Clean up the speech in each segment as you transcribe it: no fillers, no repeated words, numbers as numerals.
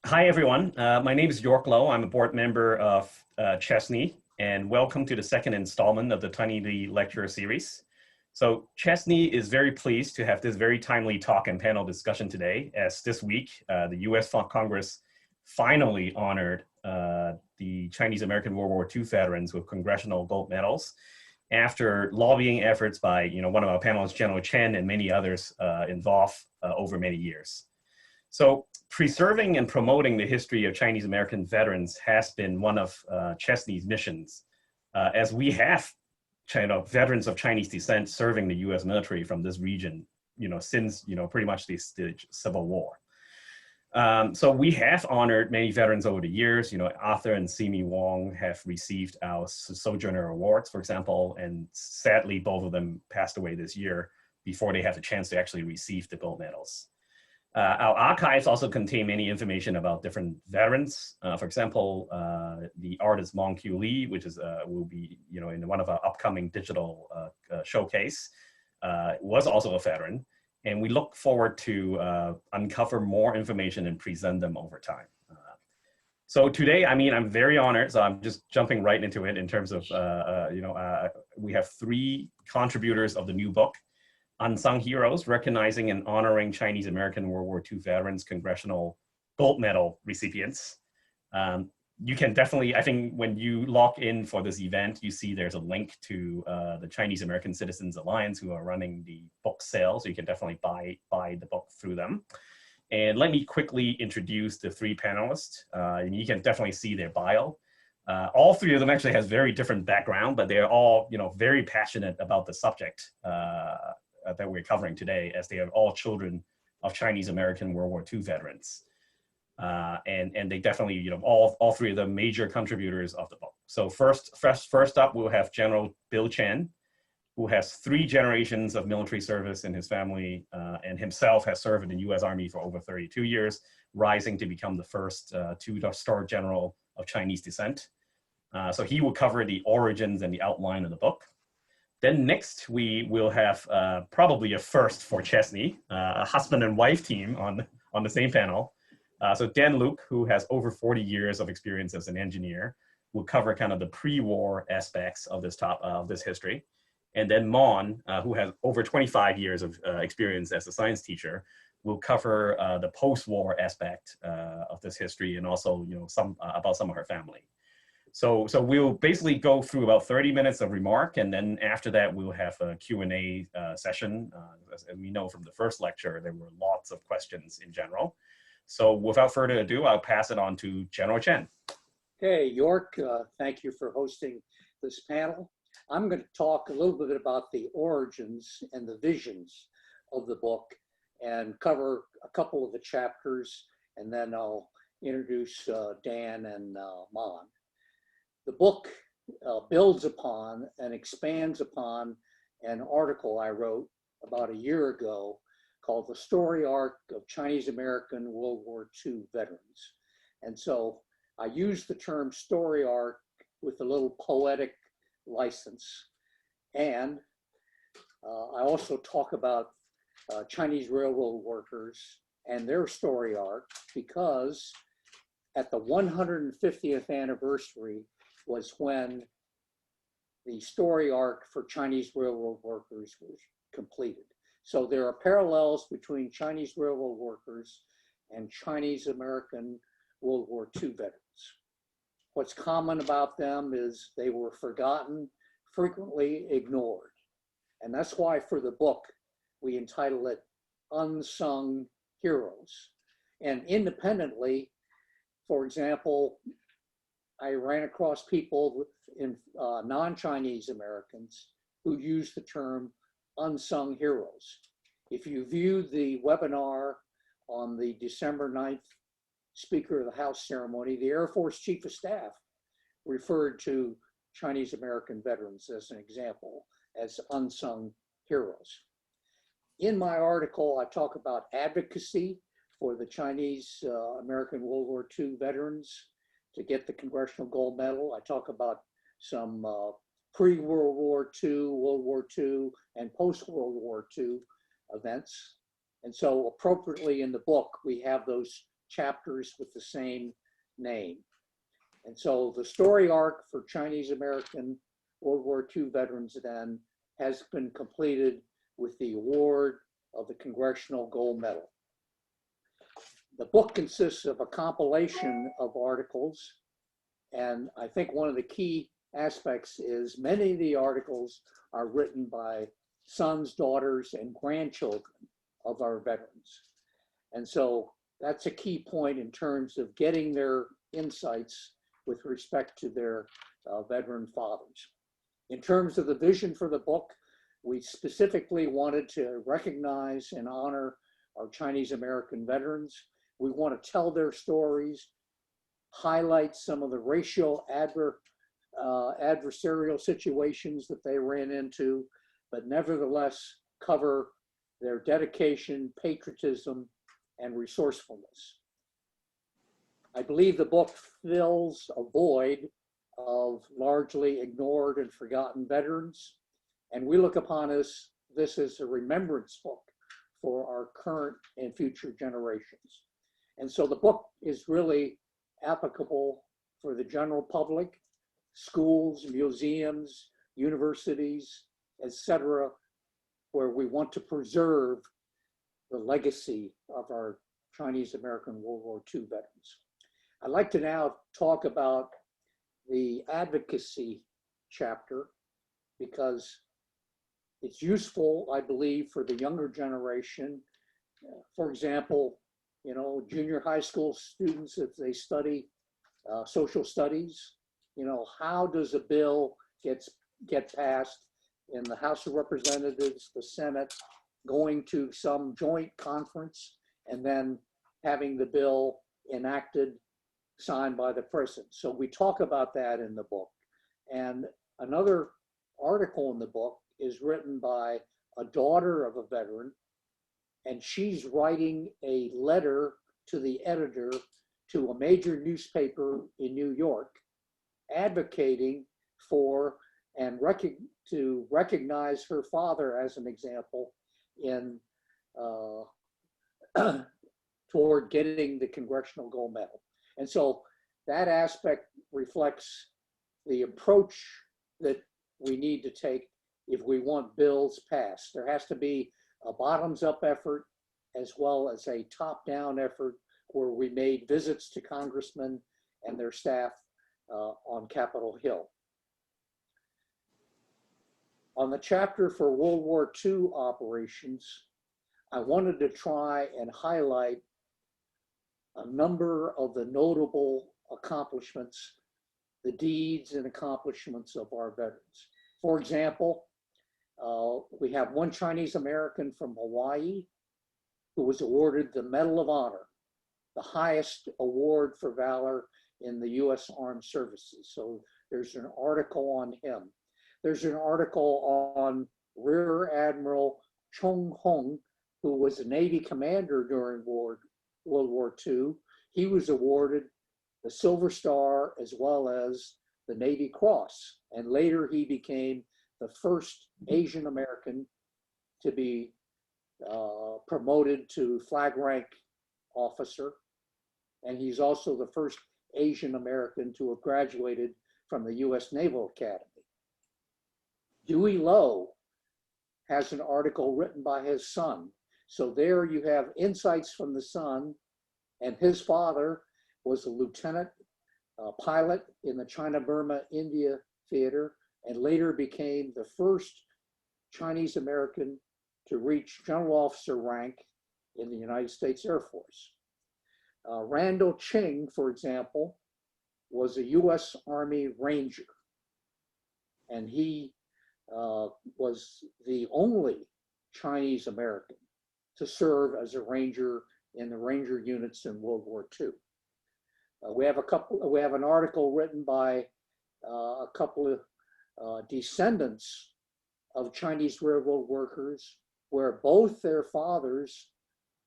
Hi, everyone. My name is York Lowe. I'm a board member of Chesney, and welcome to the second installment of the Tunney lecture series. So Chesney is very pleased to have this very timely talk and panel discussion today, as this week, the US Congress finally honored the Chinese American World War II veterans with congressional gold medals after lobbying efforts by one of our panelists, General Chen, and many others involved over many years. So preserving and promoting the history of Chinese American veterans has been one of Chesney's missions, as we have veterans of Chinese descent serving the U.S. military from this region, since pretty much the Civil War. So we have honored many veterans over the years. Arthur and Simi Wong have received our Sojourner Awards, for example, and sadly, both of them passed away this year before they had the chance to actually receive the gold medals. Our archives also contain many information about different veterans. For example, the artist Mong Q Lee, which is will be in one of our upcoming digital showcase, was also a veteran, and we look forward to uncover more information and present them over time. So today, I'm very honored. So I'm just jumping right into it in terms of we have three contributors of the new book, Unsung Heroes, recognizing and honoring Chinese American World War II veterans, congressional gold medal recipients. You can definitely, I think when you log in for this event, you see there's a link to the Chinese American Citizens Alliance, who are running the book sale, so you can definitely buy the book through them. And let me quickly introduce the three panelists. And you can definitely see their bio. All three of them actually has very different background, but they're all very passionate about the subject that we're covering today, as they are all children of Chinese American World War II veterans. And they definitely, all three of them major contributors of the book. So first up, we'll have General Bill Chen, who has 3 generations of military service in his family, and himself has served in the US Army for over 32 years, rising to become the first 2-star general of Chinese descent. So he will cover the origins and the outline of the book. Then next, we will have probably a first for Chesney, a husband and wife team on the same panel. So Dan Luke, who has over 40 years of experience as an engineer, will cover kind of the pre-war aspects of this history. And then Mon, who has over 25 years of experience as a science teacher, will cover the post-war aspect of this history, and also about some of her family. So we'll basically go through about 30 minutes of remark, and then after that, we'll have a Q&A session. As we know from the first lecture, there were lots of questions in general. So without further ado, I'll pass it on to General Chen. Hey, York, thank you for hosting this panel. I'm going to talk a little bit about the origins and the visions of the book and cover a couple of the chapters, and then I'll introduce Dan and Mon. The book builds upon and expands upon an article I wrote about a year ago called The Story Arc of Chinese American World War II Veterans. And so I use the term story arc with a little poetic license. And I also talk about Chinese railroad workers and their story arc, because at the 150th anniversary was when the story arc for Chinese railroad workers was completed. So there are parallels between Chinese railroad workers and Chinese American World War II veterans. What's common about them is they were forgotten, frequently ignored. And that's why for the book, we entitle it Unsung Heroes. And independently, for example, I ran across people in non-Chinese Americans who use the term unsung heroes. If you view the webinar on the December 9th Speaker of the House ceremony, the Air Force Chief of Staff referred to Chinese American veterans as an example, as unsung heroes. In my article, I talk about advocacy for the Chinese American World War II veterans to get the Congressional Gold Medal. I talk about some pre-World War II, World War II, and post-World War II events. And so appropriately in the book, we have those chapters with the same name. And so the story arc for Chinese American World War II veterans then has been completed with the award of the Congressional Gold Medal. The book consists of a compilation of articles, and I think one of the key aspects is many of the articles are written by sons, daughters, and grandchildren of our veterans. And so that's a key point in terms of getting their insights with respect to their veteran fathers. In terms of the vision for the book, we specifically wanted to recognize and honor our Chinese American veterans. We want to tell their stories, highlight some of the racial adversarial situations that they ran into, but nevertheless cover their dedication, patriotism, and resourcefulness. I believe the book fills a void of largely ignored and forgotten veterans, and we look upon this as a remembrance book for our current and future generations. And so the book is really applicable for the general public, schools, museums, universities, etc., where we want to preserve the legacy of our Chinese American World War II veterans. I'd like to now talk about the advocacy chapter because it's useful, I believe, for the younger generation. For example, you know, junior high school students, if they study social studies, you know, how does a bill get passed in the House of Representatives, the Senate, going to some joint conference, and then having the bill enacted, signed by the president. So we talk about that in the book. And another article in the book is written by a daughter of a veteran, and she's writing a letter to the editor to a major newspaper in New York, advocating for and to recognize her father as an example in toward getting the Congressional Gold Medal. And so that aspect reflects the approach that we need to take if we want bills passed. There has to be a bottoms-up effort as well as a top-down effort where we made visits to congressmen and their staff on Capitol Hill. On the chapter for World War II operations, I wanted to try and highlight a number of the notable accomplishments, the deeds and accomplishments of our veterans. For example, we have one Chinese American from Hawaii who was awarded the Medal of Honor, the highest award for valor in the U.S. Armed Services. So there's an article on him. There's an article on Rear Admiral Chung, who was a Navy commander during World War II. He was awarded the Silver Star as well as the Navy Cross. And later he became the first Asian American to be promoted to flag rank officer. And he's also the first Asian American to have graduated from the U.S. Naval Academy. Dewey Lowe has an article written by his son. So there you have insights from the son, and his father was a lieutenant pilot in the China-Burma India theater and later became the first Chinese American to reach general officer rank in the United States Air Force. Randall Ching, for example, was a U.S. Army Ranger, and he was the only Chinese American to serve as a Ranger in the Ranger units in World War II. We have an article written by a couple of descendants of Chinese railroad workers where both their fathers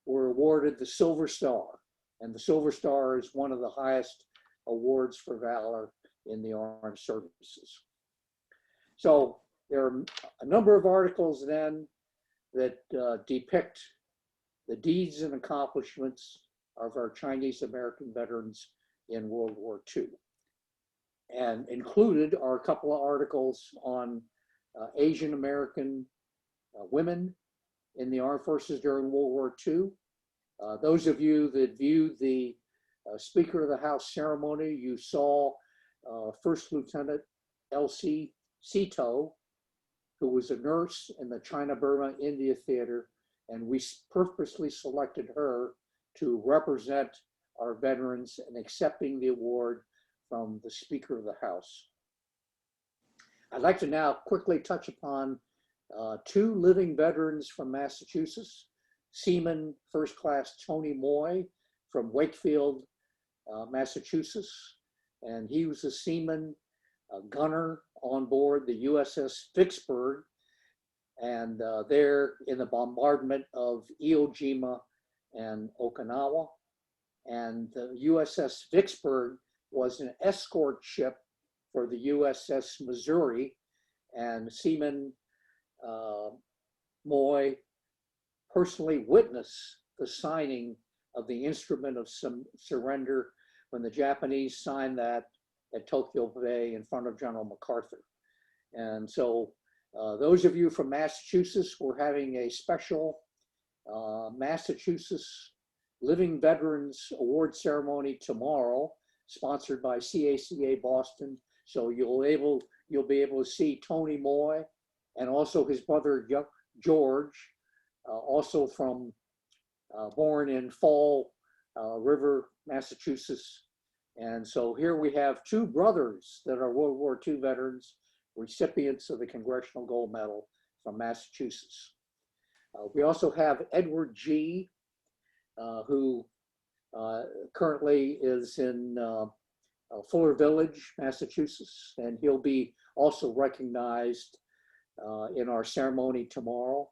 were awarded the Silver Star. And the Silver Star is one of the highest awards for valor in the armed services. So there are a number of articles then that depict the deeds and accomplishments of our Chinese American veterans in World War II. And included are a couple of articles on Asian American women in the armed forces during World War II. Those of you that viewed the Speaker of the House ceremony, you saw First Lieutenant L.C. Sito, who was a nurse in the China-Burma India Theater, and we purposely selected her to represent our veterans in accepting the award from the Speaker of the House. I'd like to now quickly touch upon two living veterans from Massachusetts, Seaman First Class Tony Moy from Wakefield, Massachusetts, and he was a seaman, a gunner on board the USS Vicksburg, and there in the bombardment of Iwo Jima and Okinawa. And the USS Vicksburg was an escort ship for the USS Missouri, and Seaman Moy personally witnessed the signing of the Instrument of Surrender when the Japanese signed that at Tokyo Bay in front of General MacArthur. And so those of you from Massachusetts, we're having a special Massachusetts Living Veterans Award ceremony tomorrow, sponsored by CACA Boston. So you'll be able to see Tony Moy and also his brother George, also from born in Fall River, Massachusetts. And so here we have two brothers that are World War II veterans, recipients of the Congressional Gold Medal from Massachusetts. We also have Edward G., who currently is in Fuller Village, Massachusetts, and he'll be also recognized in our ceremony tomorrow.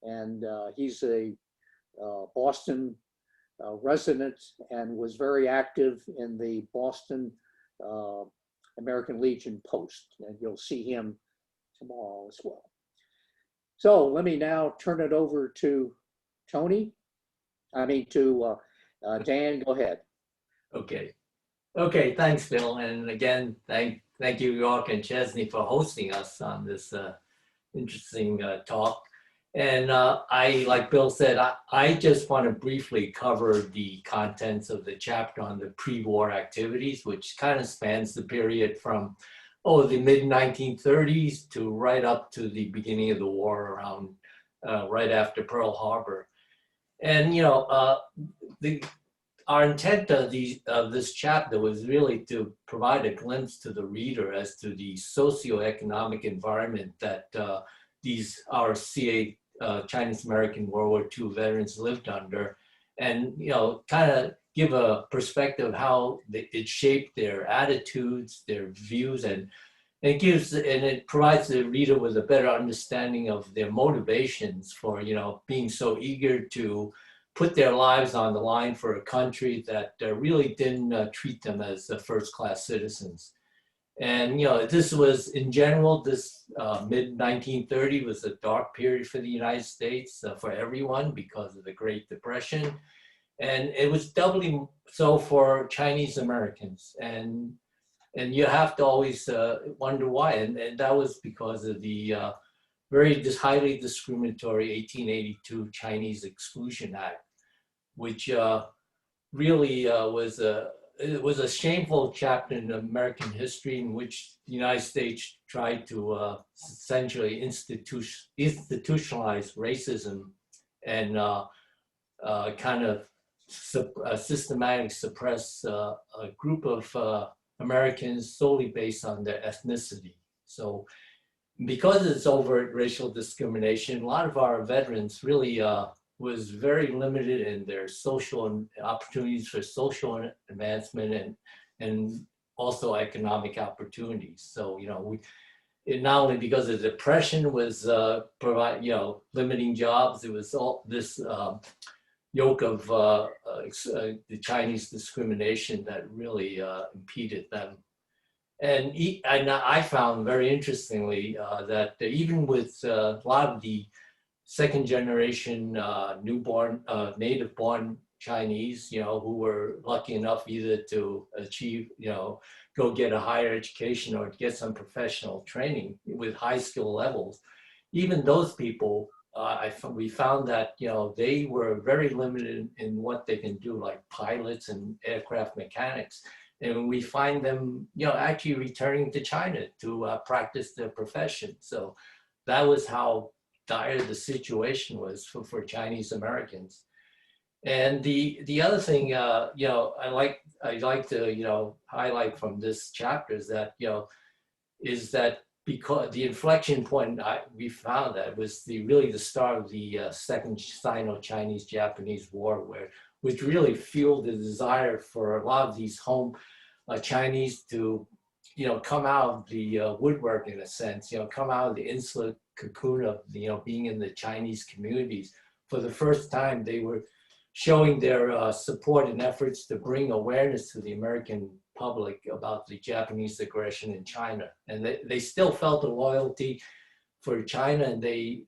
And he's a Boston resident and was very active in the Boston American Legion Post, and you'll see him tomorrow as well. So let me now turn it over to Tony. To Dan. Go ahead. Okay, thanks, Bill. And again, thank you, York and Chesney, for hosting us on this interesting talk. And like Bill said, I just want to briefly cover the contents of the chapter on the pre-war activities, which kind of spans the period from, the mid-1930s to right up to the beginning of the war around right after Pearl Harbor. And, our intent of this chapter was really to provide a glimpse to the reader as to the socioeconomic environment that our Chinese American World War II veterans lived under, and kind of give a perspective of how it shaped their attitudes, their views, and it provides the reader with a better understanding of their motivations for being so eager to put their lives on the line for a country that really didn't treat them as first-class citizens. And this was, in general, this mid-1930 was a dark period for the United States, for everyone, because of the Great Depression. And it was doubly so for Chinese Americans. And you have to always wonder why. And that was because of the very highly discriminatory 1882 Chinese Exclusion Act, which really was a shameful chapter in American history in which the United States tried to essentially institutionalize racism and kind of systematically suppress a group of Americans solely based on their ethnicity. So because it's overt racial discrimination, a lot of our veterans really was very limited in their social opportunities for social advancement and also economic opportunities. So, not only because the Depression was limiting jobs, it was all this yoke of the Chinese discrimination that really impeded them. And I found very interestingly that even with a lot of the second generation native born Chinese, who were lucky enough either to achieve, go get a higher education or get some professional training with high skill levels. Even those people, we found that, they were very limited in what they can do, like pilots and aircraft mechanics. And we find them, actually returning to China to practice their profession. So that was how dire the situation was for Chinese Americans. And the other thing, I like to, highlight from this chapter is that because the inflection point we found that was really the start of the Second Sino-Chinese-Japanese War, which really fueled the desire for a lot of these home Chinese to, come out of the woodwork in a sense, come out of the insular cocoon of, being in the Chinese communities. For the first time, they were showing their support and efforts to bring awareness to the American public about the Japanese aggression in China. And they still felt a loyalty for China, and they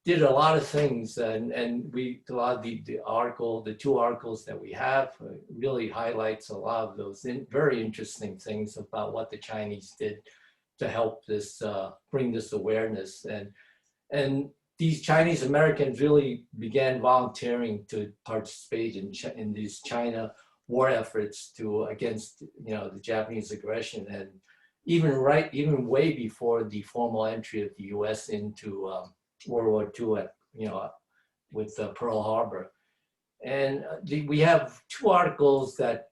did a lot of things. And a lot of the two articles that we have really highlights a lot of those very interesting things about what the Chinese did to help this, bring this awareness. And these Chinese Americans really began volunteering to participate in these China war efforts against the Japanese aggression, and even way before the formal entry of the U.S. into World War II with Pearl Harbor. And we have two articles that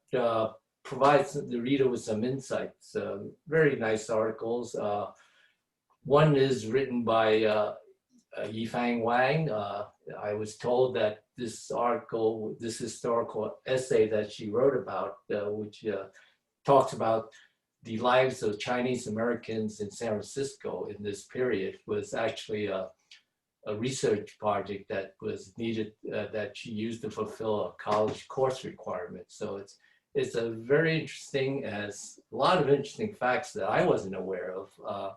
provides the reader with some insights. Very nice articles. One is written by Yifang Wang. I was told that this historical essay that she wrote about, which talks about the lives of Chinese Americans in San Francisco in this period, was actually a research project that was needed, that she used to fulfill a college course requirement. So it's a very interesting, has a lot of interesting facts that I wasn't aware of.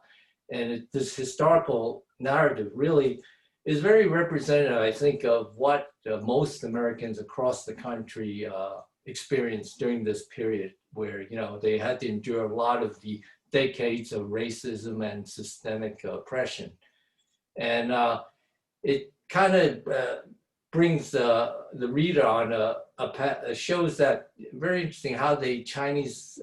And this historical narrative really is very representative, I think, of what most Americans across the country experienced during this period, where they had to endure a lot of the decades of racism and systemic oppression. And it kind of brings the reader on shows that very interesting how the Chinese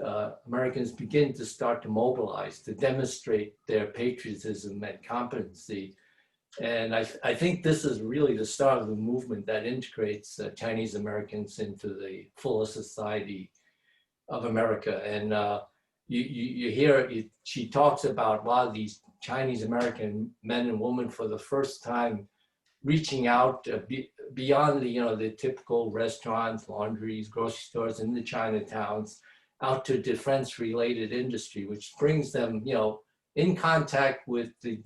Americans begin to start to mobilize, to demonstrate their patriotism and competency. And I think this is really the start of the movement that integrates Chinese Americans into the fuller society of America. And you hear, she talks about a lot of these Chinese American men and women for the first time reaching out beyond the typical restaurants, laundries, grocery stores in the Chinatowns, out to defense-related industry, which brings them, in contact with the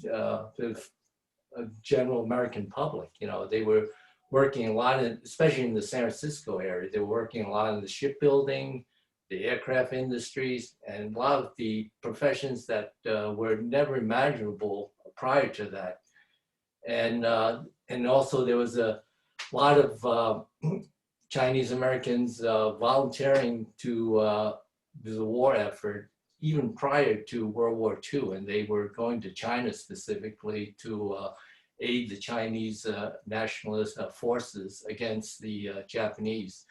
general American public. They were working a lot, especially in the San Francisco area, they were working a lot in the shipbuilding, the aircraft industries, and a lot of the professions that were never imaginable prior to that. And also there was a lot of Chinese Americans volunteering to the war effort even prior to World War II, and they were going to China specifically to aid the Chinese nationalist forces against the Japanese,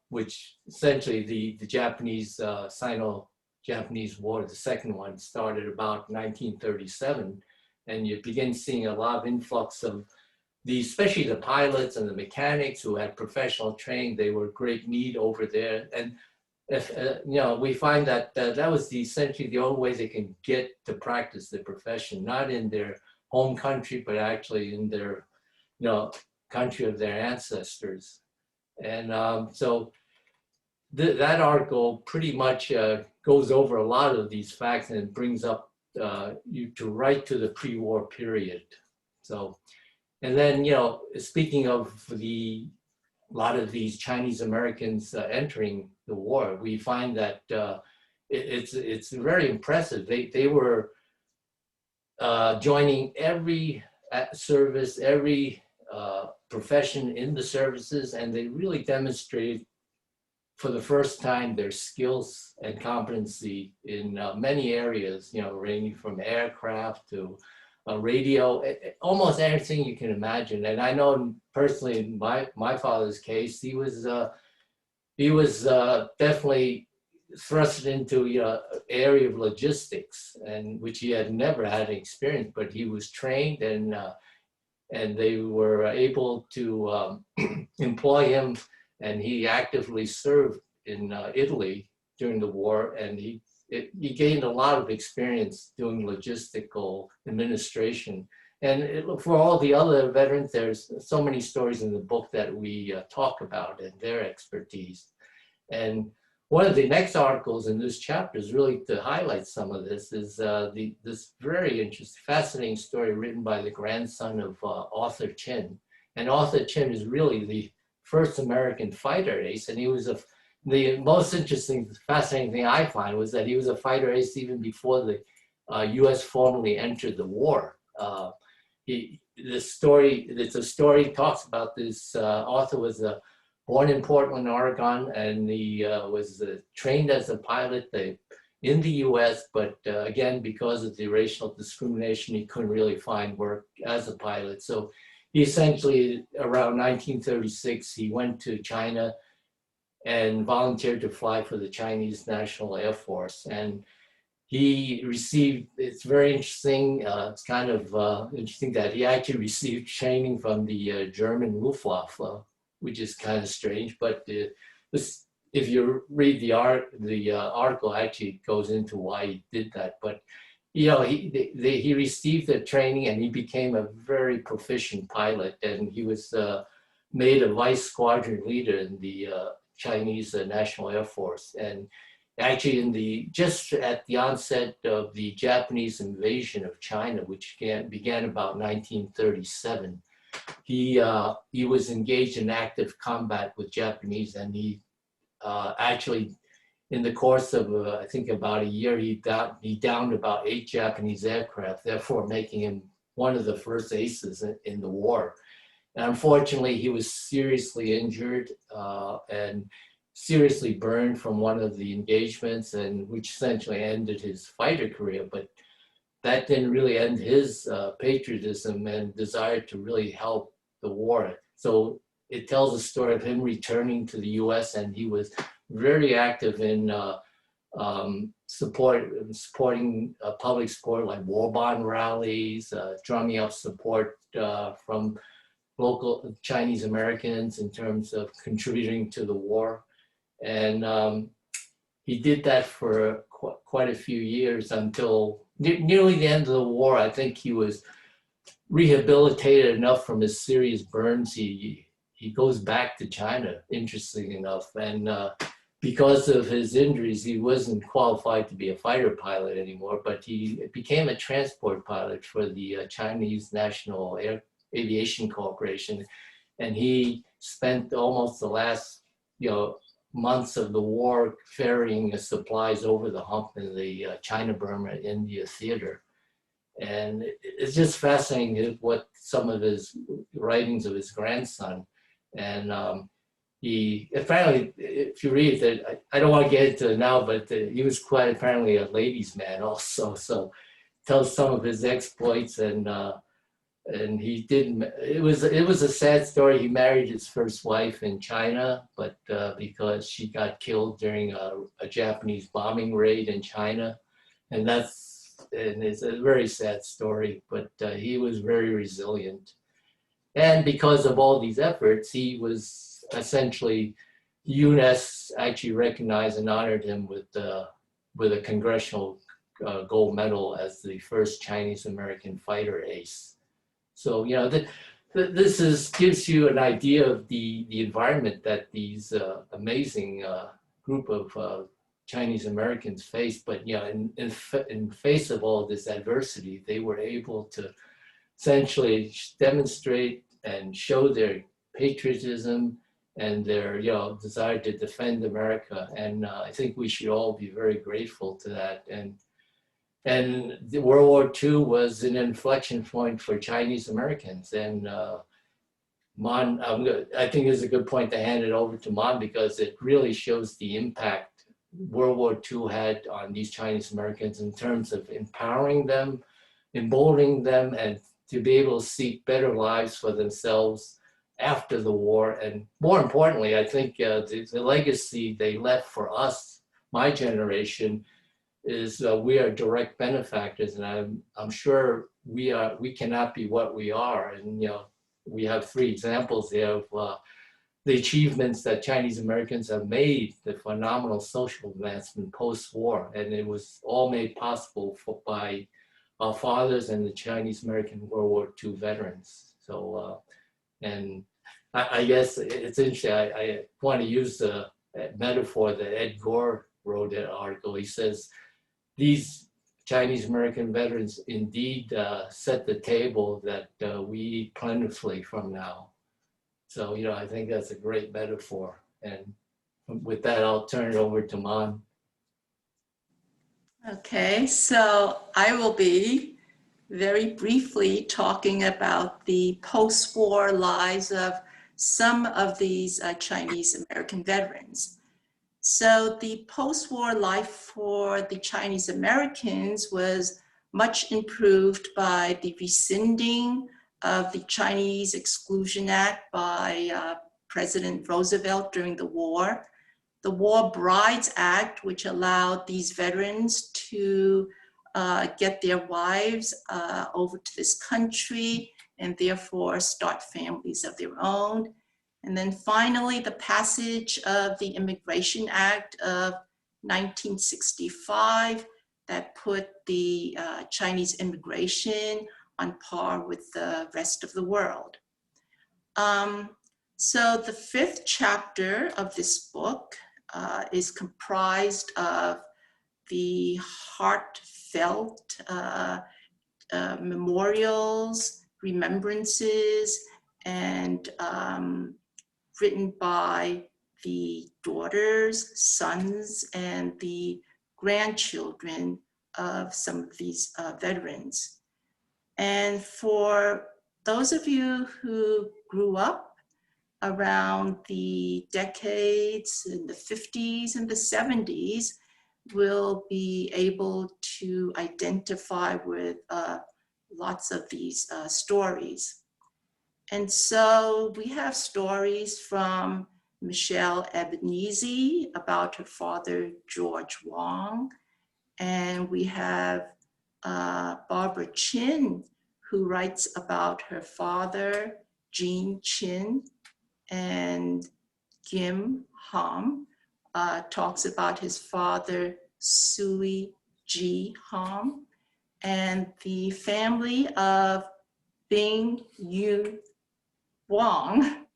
which essentially the Japanese Sino-Japanese War, the second one, started about 1937. And you begin seeing a lot of influx of especially the pilots and the mechanics who had professional training. They were great need over there. And if, we find that that was essentially the only way they can get to practice their profession, not in their home country, but actually in their, country of their ancestors. And so that article pretty much goes over a lot of these facts and brings up you to right to the pre-war period. So, and then, speaking of a lot of these Chinese Americans entering the war, we find that it's very impressive. They were joining every service, every profession in the services, and they really demonstrated for the first time their skills and competency in many areas, you know, ranging from aircraft to radio, almost everything you can imagine. And I know personally in my father's case, he was definitely thrust into area of logistics, and which he had never had experience, but he was trained, and they were able to employ him, and he actively served in Italy during the war, and he gained a lot of experience doing logistical administration. And for all the other veterans, there's so many stories in the book that we talk about and their expertise. And one of the next articles in this chapter is really to highlight some of this, is this very interesting, fascinating story written by the grandson of Arthur Chen. And Arthur Chen is really the first American fighter ace, and he was the most interesting, fascinating thing I find was that he was a fighter ace even before the U.S. formally entered the war. The story talks about this. Arthur was born in Portland, Oregon, and he was trained as a pilot in the U.S., but again, because of the racial discrimination, he couldn't really find work as a pilot. So he essentially, around 1936, he went to China and volunteered to fly for the Chinese National Air Force. And he received, it's very interesting, it's kind of interesting that he actually received training from the German Luftwaffe, which is kind of strange, but if you read the article, actually goes into why he did that. But you know, he received the training and he became a very proficient pilot, and he was made a vice squadron leader in the Chinese National Air Force. And actually just at the onset of the Japanese invasion of China, which began about 1937, he was engaged in active combat with Japanese, and he actually, in the course of I think about a year, he downed about 8 Japanese aircraft, therefore making him one of the first aces in the war. And unfortunately, he was seriously injured and seriously burned from one of the engagements, and which essentially ended his fighter career. But that didn't really end his patriotism and desire to really help the war. So it tells a story of him returning to the U.S., and he was very active in supporting public support like war bond rallies, drumming up support from local Chinese Americans in terms of contributing to the war. And he did that for quite a few years until nearly the end of the war. I think he was rehabilitated enough from his serious burns. He goes back to China, interestingly enough. And because of his injuries, he wasn't qualified to be a fighter pilot anymore, but he became a transport pilot for the Chinese National Aviation Corporation. And he spent almost the last, months of the war ferrying supplies over the hump in the China-Burma-India theater. And it's just fascinating what some of his writings of his grandson. And he apparently, if you read it, I don't want to get into it now, but he was quite apparently a ladies' man also. So tells some of his exploits, and he didn't. It was a sad story. He married his first wife in China, but because she got killed during a Japanese bombing raid in China, and it's a very sad story. But he was very resilient, and because of all these efforts, he was essentially, UNES actually recognized and honored him with a congressional gold medal as the first Chinese American fighter ace. So, this gives you an idea of the environment that these amazing group of Chinese Americans faced. But, in face of all this adversity, they were able to essentially demonstrate and show their patriotism and their, desire to defend America. And I think we should all be very grateful to that. And World War II was an inflection point for Chinese Americans. And Mon, I think it's a good point to hand it over to Mon because it really shows the impact World War II had on these Chinese Americans in terms of empowering them, emboldening them, and to be able to seek better lives for themselves after the war. And more importantly, I think the legacy they left for us, my generation, is we are direct benefactors, and I'm sure we cannot be what we are. And we have three examples there of the achievements that Chinese Americans have made, the phenomenal social advancement post-war, and it was all made possible by our fathers and the Chinese American World War II veterans. So, and I guess it's interesting. I want to use the metaphor that Ed Gore wrote that article. He says, these Chinese American veterans indeed set the table that we eat plentifully from now. So, I think that's a great metaphor. And with that, I'll turn it over to Mon. Okay, so I will be very briefly talking about the post-war lives of some of these Chinese American veterans. So the post-war life for the Chinese Americans was much improved by the rescinding of the Chinese Exclusion Act by President Roosevelt during the war. The War Brides Act, which allowed these veterans to get their wives over to this country and therefore start families of their own. And then finally, the passage of the Immigration Act of 1965 that put the Chinese immigration on par with the rest of the world. So the fifth chapter of this book is comprised of the heartfelt memorials, remembrances, and written by the daughters, sons, and the grandchildren of some of these veterans. And for those of you who grew up around the decades in the 50s and the 70s will be able to identify with lots of these stories. And so we have stories from Michelle Ebenezy about her father, George Wong. And we have Barbara Chin, who writes about her father, Jean Chin, and Kim Ham talks about his father, Sui Ji Ham, and the family of Bing Yun Wong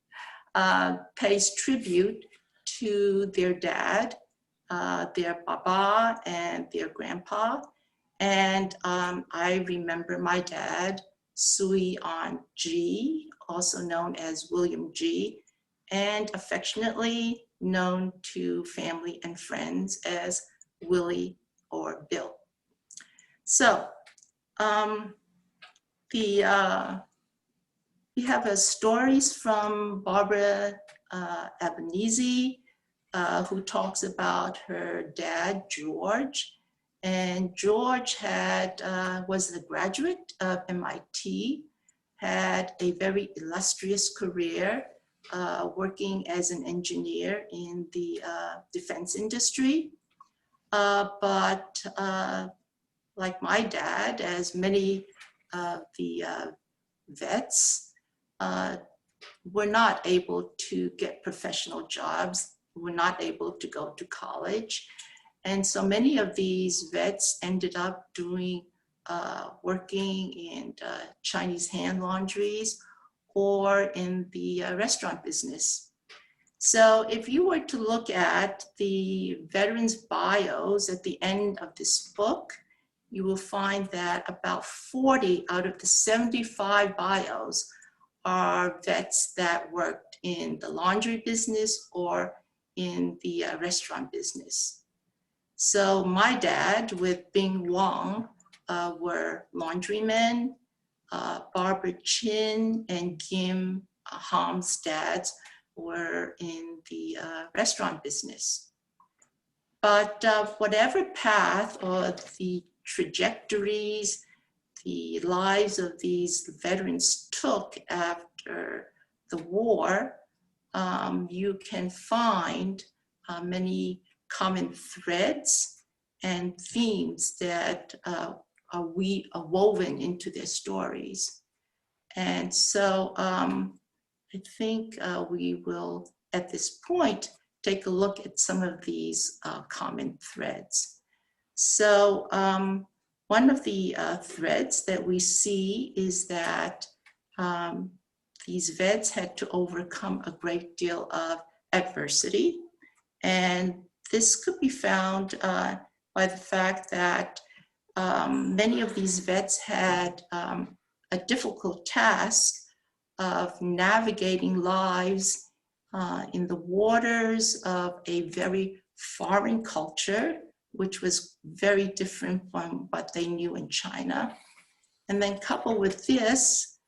pays tribute to their dad, their baba, and their grandpa. And I remember my dad, Sui An Ji, also known as William G, and affectionately known to family and friends as Willie or Bill. So we have stories from Barbara Ebenezy, who talks about her dad, George. And George was a graduate of MIT, had a very illustrious career working as an engineer in the defense industry. But like my dad, as many of the vets, were not able to get professional jobs, were not able to go to college. And so many of these vets ended up working in Chinese hand laundries or in the restaurant business. So if you were to look at the veterans' bios at the end of this book, you will find that about 40 out of the 75 bios are vets that worked in the laundry business or in the restaurant business. So my dad with Bing Wong were laundrymen. Barbara Chin and Kim Ham's dads were in the restaurant business. But whatever path or the trajectories the lives of these veterans took after the war, you can find many common threads and themes that are woven into their stories. And so I think we will, at this point, take a look at some of these common threads. So one of the threads that we see is that these vets had to overcome a great deal of adversity. And this could be found by the fact that many of these vets had a difficult task of navigating lives in the waters of a very foreign culture, which was very different from what they knew in China. And then coupled with this,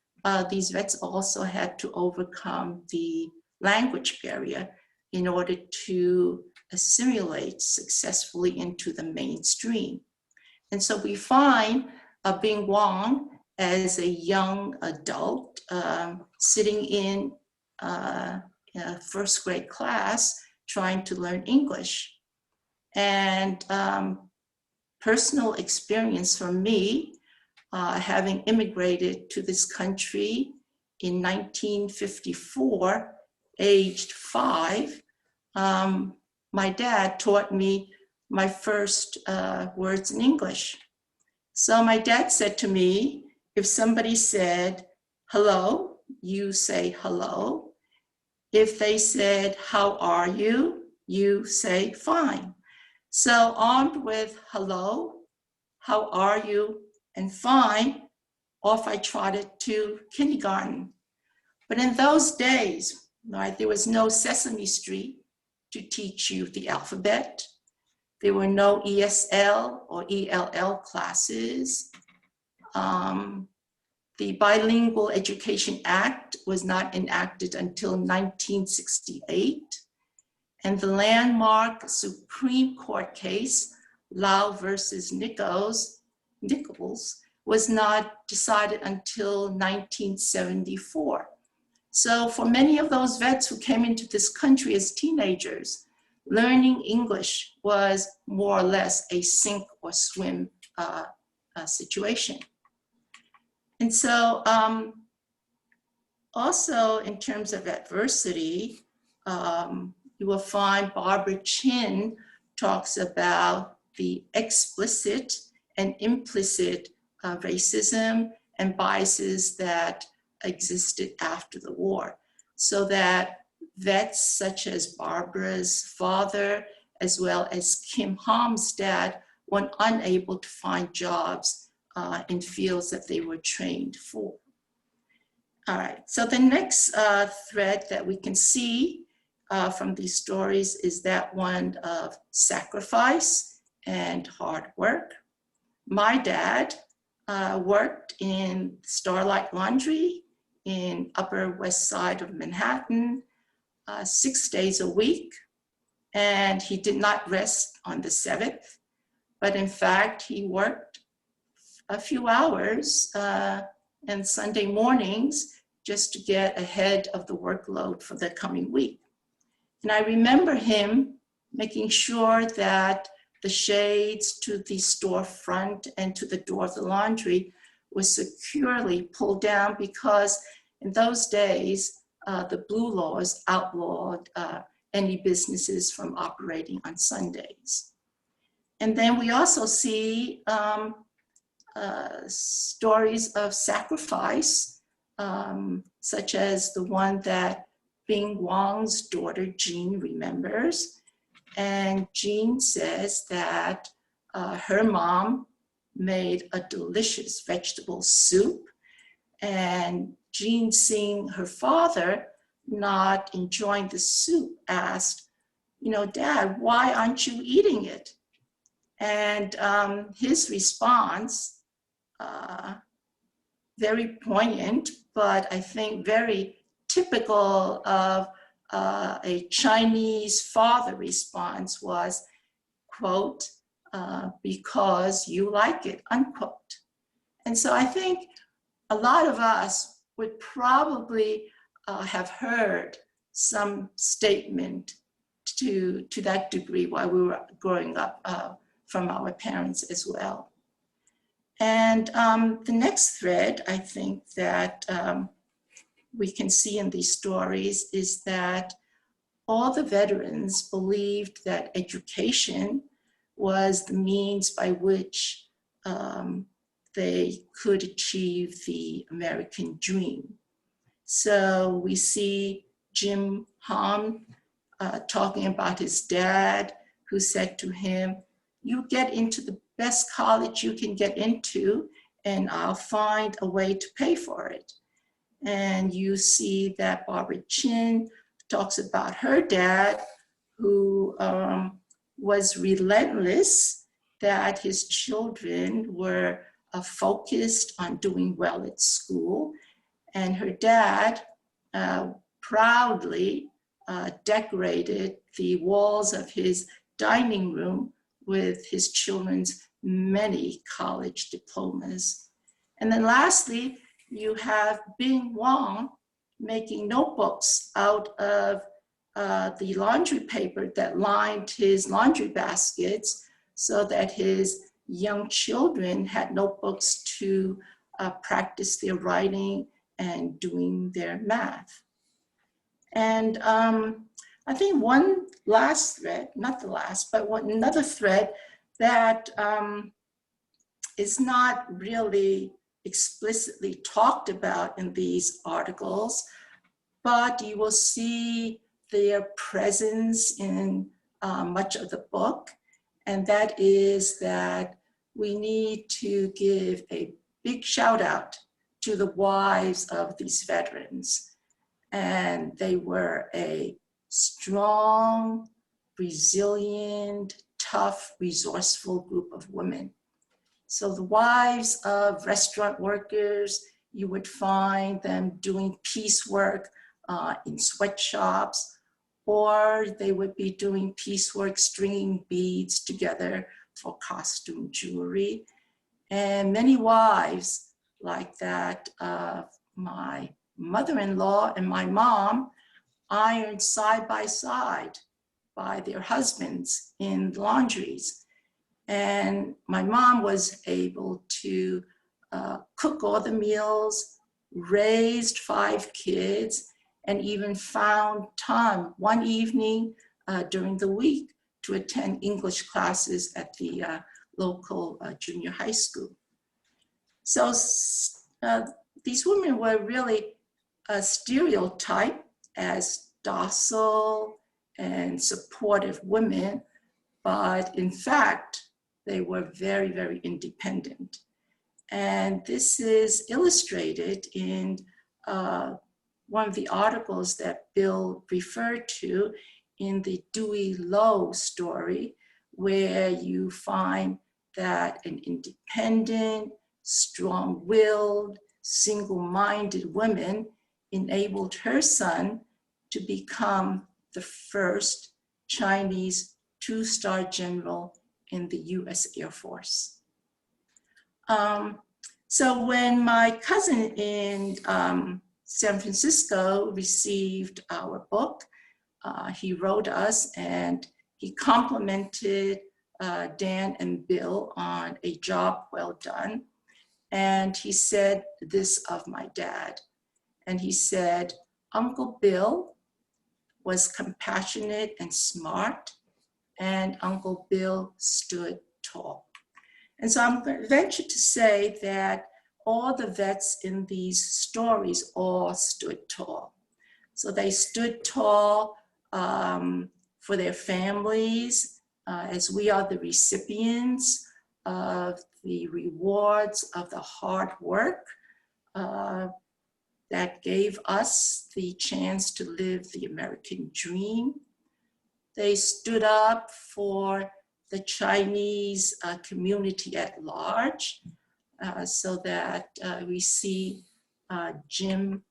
these vets also had to overcome the language barrier in order to assimilate successfully into the mainstream. And so we find Bing Wong as a young adult sitting in a first grade class trying to learn English. And personal experience for me, having immigrated to this country in 1954, aged 5, my dad taught me my first words in English. So my dad said to me, if somebody said, hello, you say hello. If they said, how are you? You say fine. So armed with hello, how are you, and fine, off I trotted to kindergarten. But in those days, right, there was no Sesame Street to teach you the alphabet. There were no ESL or ELL classes. The Bilingual Education Act was not enacted until 1968. And the landmark Supreme Court case, Lau versus Nichols, was not decided until 1974. So for many of those vets who came into this country as teenagers, learning English was more or less a sink or swim situation. And so also in terms of adversity, you will find Barbara Chen talks about the explicit and implicit racism and biases that existed after the war. So that vets such as Barbara's father, as well as Kim Ham's dad, were unable to find jobs in fields that they were trained for. All right, so the next thread that we can see from these stories is that one of sacrifice and hard work. My dad worked in Starlight Laundry in Upper West Side of Manhattan 6 days a week, and he did not rest on the 7th, but in fact, he worked a few hours and Sunday mornings just to get ahead of the workload for the coming week. And I remember him making sure that the shades to the storefront and to the door of the laundry was securely pulled down, because in those days, the blue laws outlawed any businesses from operating on Sundays. And then we also see stories of sacrifice, such as the one that Bing Wong's daughter, Jean, remembers. And Jean says that her mom made a delicious vegetable soup, and Jean, seeing her father not enjoying the soup, asked, you know, Dad, why aren't you eating it? And his response, very poignant, but I think very typical of a Chinese father response was, quote, because you like it, unquote. And so I think a lot of us would probably have heard some statement to that degree while we were growing up from our parents as well. And the next thread, I think, that we can see in these stories is that all the veterans believed that education was the means by which they could achieve the American dream. So we see Jim Hom talking about his dad, who said to him, you get into the best college you can get into, and I'll find a way to pay for it. And you see that Barbara Chin talks about her dad, who was relentless, that his children were focused on doing well at school. And her dad proudly decorated the walls of his dining room with his children's many college diplomas. And then lastly, you have Bing Wong making notebooks out of the laundry paper that lined his laundry baskets so that his young children had notebooks to practice their writing and doing their math. And I think one last thread, not the last, but another thread that is not really explicitly talked about in these articles, but you will see their presence in much of the book. And that is that we need to give a big shout out to the wives of these veterans. And they were a strong, resilient, tough, resourceful group of women. So the wives of restaurant workers, you would find them doing piecework in sweatshops, or they would be doing piecework, stringing beads together for costume jewelry. And many wives like that of my mother-in-law and my mom ironed side by side by their husbands in laundries. And my mom was able to cook all the meals, raised 5 kids, and even found time one evening during the week to attend English classes at the local junior high school. So these women were really stereotyped as docile and supportive women, but in fact, they were very, very independent. And this is illustrated in one of the articles that Bill referred to in the Dewey Lowe story, where you find that an independent, strong-willed, single-minded woman enabled her son to become the first Chinese 2-star general in the US Air Force. So when my cousin in San Francisco received our book, he wrote us and he complimented Dan and Bill on a job well done. And he said this of my dad. And he said, Uncle Bill was compassionate and smart, and Uncle Bill stood tall. And so I'm going to venture to say that all the vets in these stories all stood tall. So they stood tall for their families, as we are the recipients of the rewards of the hard work that gave us the chance to live the American dream. They stood up for the Chinese community at large, so that we see Jim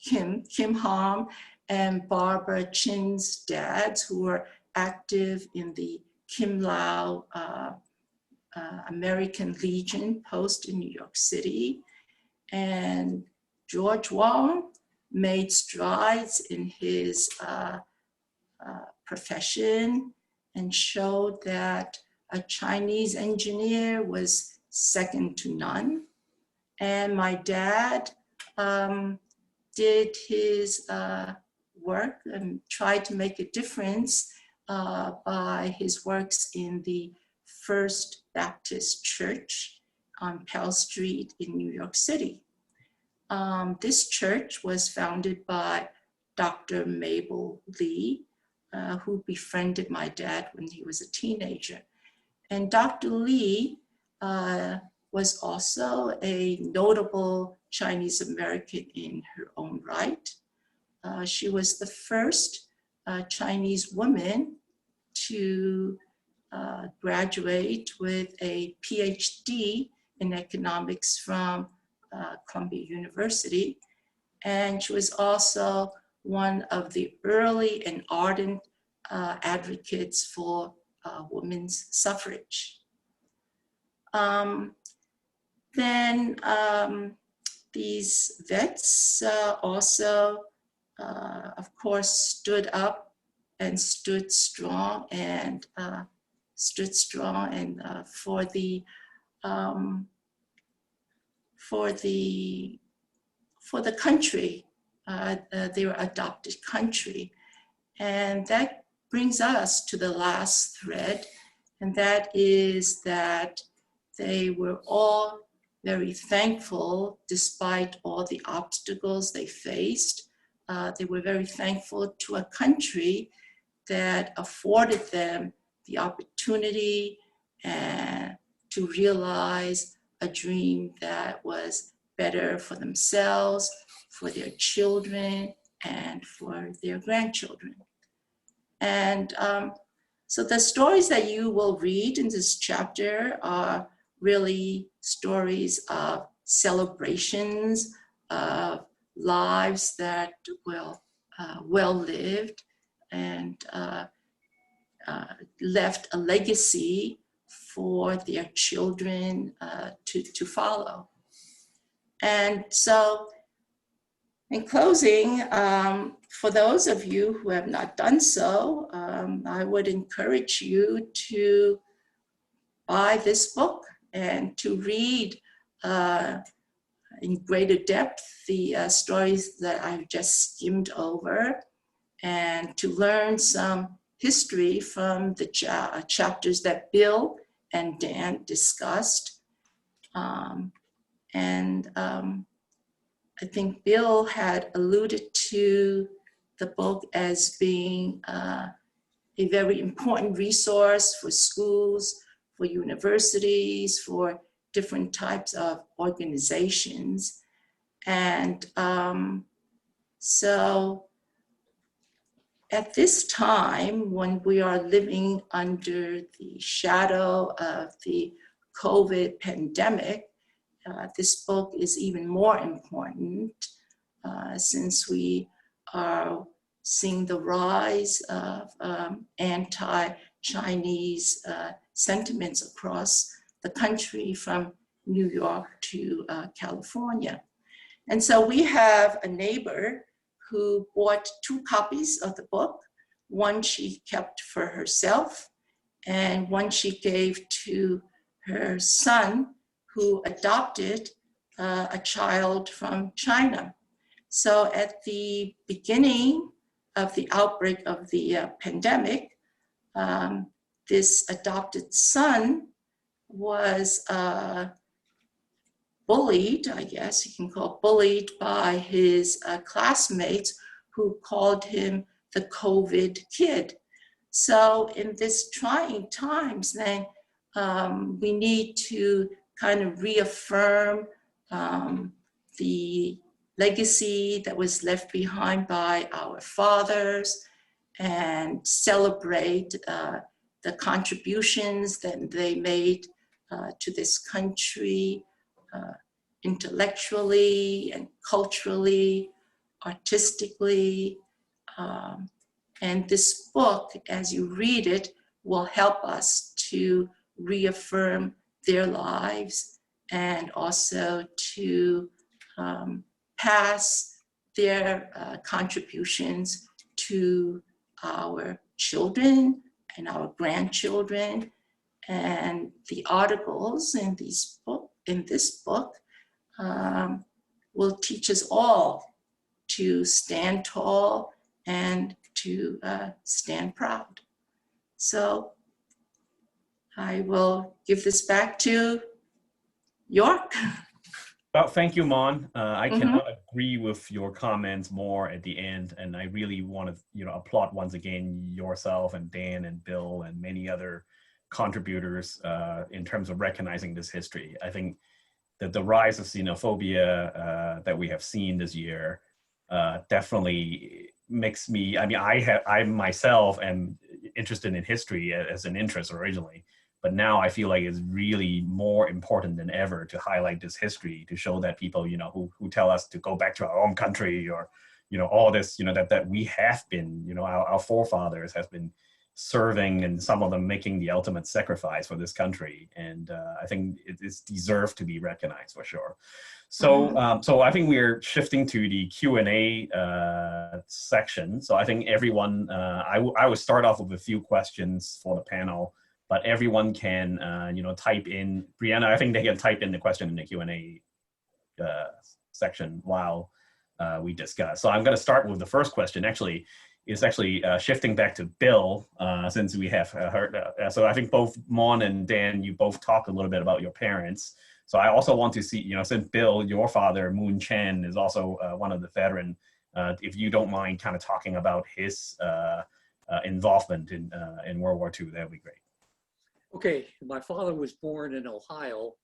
Kim Ham and Barbara Chin's dads, who were active in the Kim Lau American Legion post in New York City. And George Wong made strides in his profession and showed that a Chinese engineer was second to none. And my dad did his work and tried to make a difference by his works in the First Baptist Church on Pell Street in New York City. This church was founded by Dr. Mabel Lee, who befriended my dad when he was a teenager. And Dr. Lee was also a notable Chinese American in her own right. She was the first Chinese woman to graduate with a PhD in economics from Columbia University. And she was also one of the early and ardent advocates for women's suffrage. Then these vets also, of course, stood up and stood strong and for the country, their adopted country. And that brings us to the last thread, and that is that they were all very thankful despite all the obstacles they faced. They were very thankful to a country that afforded them the opportunity to realize a dream that was better for themselves, for their children, and for their grandchildren. And so the stories that you will read in this chapter are really stories of celebrations, of lives that well lived and left a legacy for their children to follow. And so in closing, for those of you who have not done so, I would encourage you to buy this book and to read in greater depth the stories that I've just skimmed over, and to learn some history from the chapters that Bill and Dan discussed. I think Bill had alluded to the book as being a very important resource for schools, for universities, for different types of organizations. And so at this time, when we are living under the shadow of the COVID pandemic, this book is even more important since we are seeing the rise of anti-Chinese sentiments across the country from New York to California. And so we have a neighbor who bought 2 copies of the book. One she kept for herself, and one she gave to her son, who adopted a child from China. So at the beginning of the outbreak of the pandemic, this adopted son was bullied, I guess you can call it bullied, by his classmates who called him the COVID kid. So in this trying times, then we need to kind of reaffirm the legacy that was left behind by our fathers and celebrate the contributions that they made to this country intellectually and culturally, artistically. And this book, as you read it, will help us to reaffirm their lives and also to pass their contributions to our children and our grandchildren. And the articles in this book will teach us all to stand tall and to stand proud. So I will give this back to York. Well, thank you, Mon. I cannot agree with your comments more at the end, and I really want to, applaud once again yourself and Dan and Bill and many other contributors in terms of recognizing this history. I think that the rise of xenophobia that we have seen this year definitely makes me. I mean, I myself am interested in history as an interest originally. But now I feel like it's really more important than ever to highlight this history, to show that people, who tell us to go back to our own country or, all this, that we have been, our forefathers have been serving and some of them making the ultimate sacrifice for this country. And I think it is deserved to be recognized for sure. So, so I think we're shifting to the Q&A section. So I think everyone, I will start off with a few questions for the panel. But everyone can, type in. Brianna, I think they can type in the question in the Q&A section while we discuss. So I'm going to start with the first question. Actually, it's shifting back to Bill, since we have heard. So I think both Mon and Dan, you both talked a little bit about your parents. So I also want to see, since Bill, your father, Moon Chen, is also one of the veteran, if you don't mind kind of talking about his involvement in World War II, that would be great. Okay, my father was born in Ohio,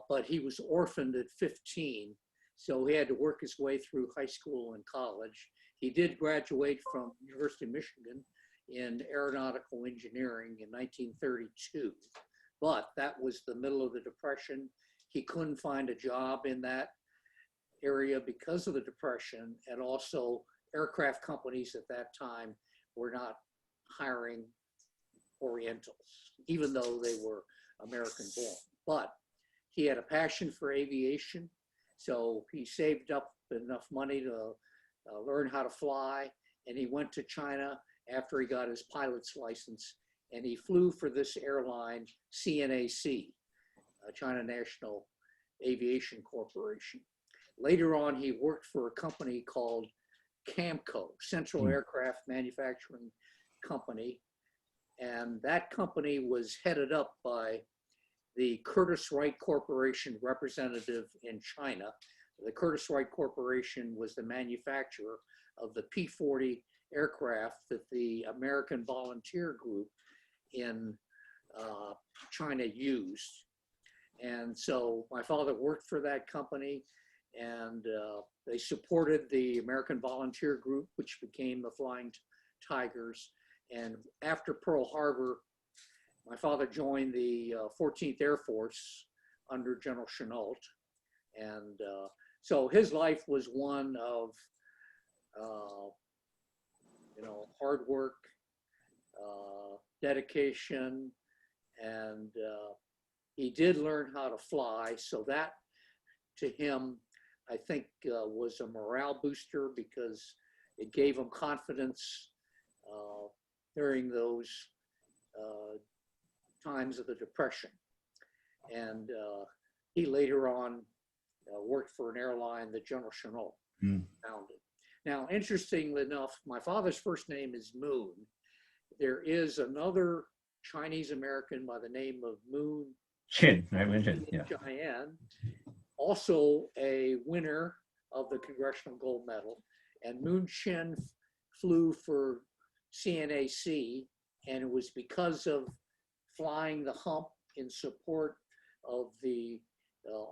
but he was orphaned at 15, so he had to work his way through high school and college. He did graduate from University of Michigan in aeronautical engineering in 1932, but that was the middle of the Depression. He couldn't find a job in that area because of the Depression, and also aircraft companies at that time were not hiring Orientals, even though they were American born. But he had a passion for aviation, so he saved up enough money to learn how to fly, and he went to China after he got his pilot's license, and he flew for this airline, CNAC, China National Aviation Corporation. Later on, he worked for a company called CAMCO, Central Aircraft Manufacturing Company, and that company was headed up by the Curtiss-Wright Corporation representative in China. The Curtiss-Wright Corporation was the manufacturer of the P-40 aircraft that the American Volunteer Group in China used. And so my father worked for that company, and they supported the American Volunteer Group, which became the Flying Tigers. And after Pearl Harbor, my father joined the 14th Air Force under General Chennault. And so his life was one of, hard work, dedication, and he did learn how to fly. So that, to him, I think was a morale booster, because it gave him confidence during those times of the Depression. And he later on worked for an airline that General Chennault founded. Now, interestingly enough, my father's first name is Moon. There is another Chinese American by the name of Moon Chen, I mentioned, yeah. Cheyenne, also a winner of the Congressional Gold Medal. And Moon Chen flew for CNAC, and it was because of flying the hump in support of the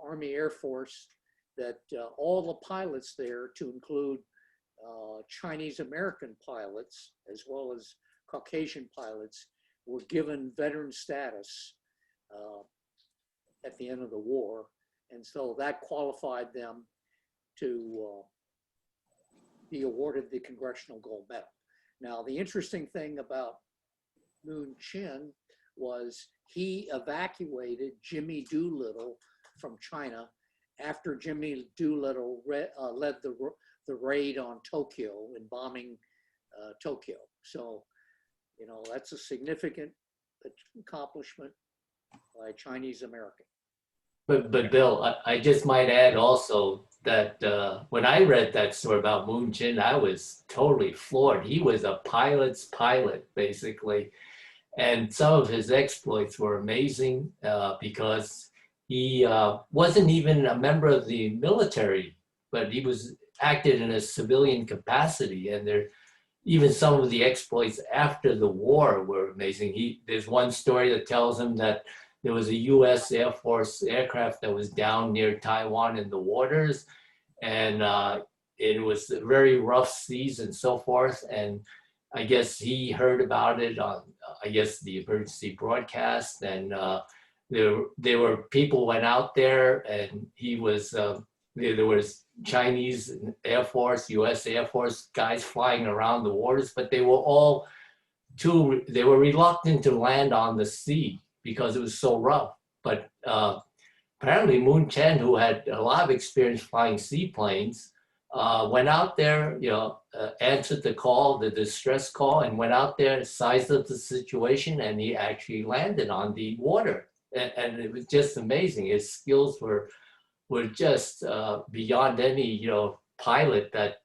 Army Air Force that all the pilots there, to include Chinese American pilots as well as Caucasian pilots, were given veteran status at the end of the war. And so that qualified them to be awarded the Congressional Gold Medal. Now, the interesting thing about Moon Chen was he evacuated Jimmy Doolittle from China after Jimmy Doolittle led the raid on Tokyo and bombing Tokyo. So, you know, that's a significant accomplishment by a Chinese American. But Bill, I just might add also that when I read that story about Moon Chin, I was totally floored. He was a pilot's pilot, basically. And some of his exploits were amazing because he wasn't even a member of the military, but he was acted in a civilian capacity. And even some of the exploits after the war were amazing. There's one story that tells him that there was a US Air Force aircraft that was down near Taiwan in the waters, and it was very rough seas and so forth. And I guess he heard about it on, I guess, the emergency broadcast, and there were people went out there, and he was there was Chinese Air Force, US Air Force guys flying around the waters, but they were reluctant to land on the sea because it was so rough. But apparently Moon Chen, who had a lot of experience flying seaplanes, went out there, answered the call, the distress call, and went out there, sized up the situation, and he actually landed on the water. And it was just amazing. His skills were just beyond any, pilot that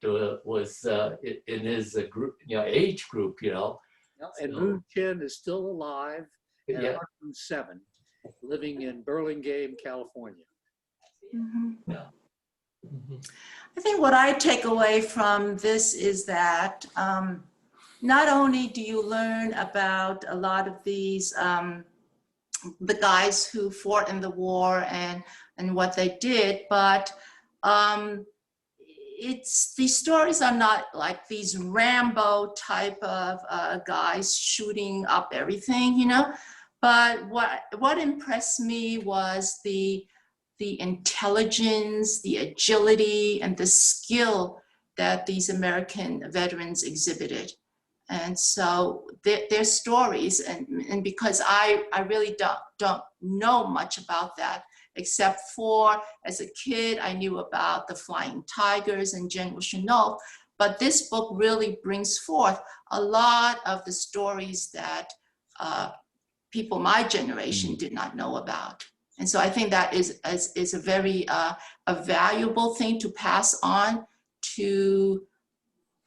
was in his group, age group, And Moon Chen is still alive at Yeah. 107, living in Burlingame, California. Mhm. Yeah. Mm-hmm. I think what I take away from this is that not only do you learn about a lot of these, the guys who fought in the war and what they did, but these stories are not like these Rambo type of guys shooting up everything, But what impressed me was the intelligence, the agility, and the skill that these American veterans exhibited. And so their stories, and because I really don't know much about that, except for as a kid, I knew about the Flying Tigers and General Chennault, but this book really brings forth a lot of the stories that people my generation did not know about. And so I think that is a very a valuable thing to pass on to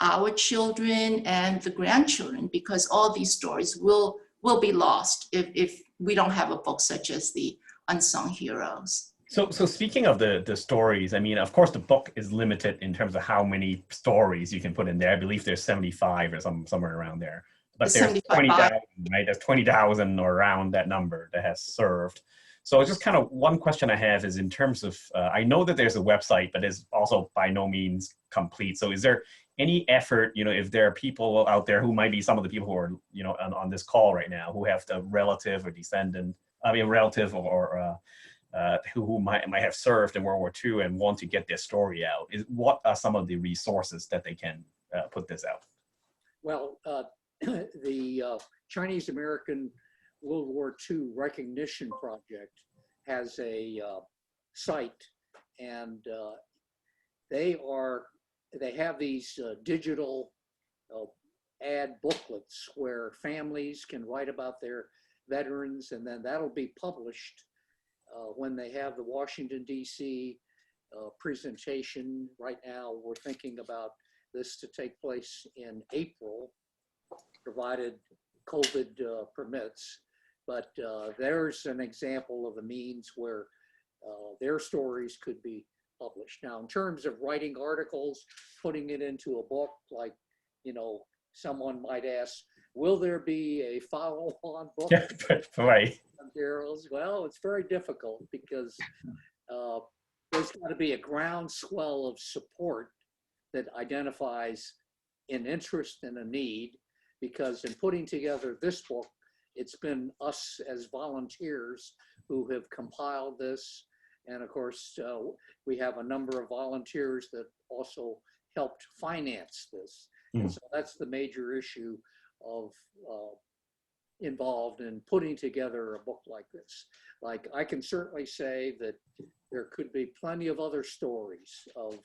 our children and the grandchildren, because all these stories will be lost if we don't have a book such as the Unsung Heroes. So speaking of the stories, I mean, of course, the book is limited in terms of how many stories you can put in there. I believe there's 75 or somewhere around there. But there's 20,000, right? There's 20,000 or around that number that has served. So just kind of one question I have is in terms of, I know that there's a website, but it's also by no means complete. So is there any effort, if there are people out there who might be some of the people who are, on this call right now, who have the relative or descendant, relative or who might have served in World War II and want to get their story out? What are some of the resources that they can put this out? Well, the Chinese American World War II Recognition Project has a site, and they have these digital ad booklets where families can write about their veterans, and then that'll be published when they have the Washington, D.C. Presentation. Right now, we're thinking about this to take place in April, provided COVID permits. But there's an example of a means where their stories could be published. Now, in terms of writing articles, putting it into a book, like, someone might ask, will there be a follow-on book? Right. Heroes? Well, it's very difficult because there's got to be a groundswell of support that identifies an interest and a need, because in putting together this book, it's been us as volunteers who have compiled this And of course, we have a number of volunteers that also helped finance this. And so that's the major issue of involved in putting together a book like this. Like, I can certainly say that there could be plenty of other stories of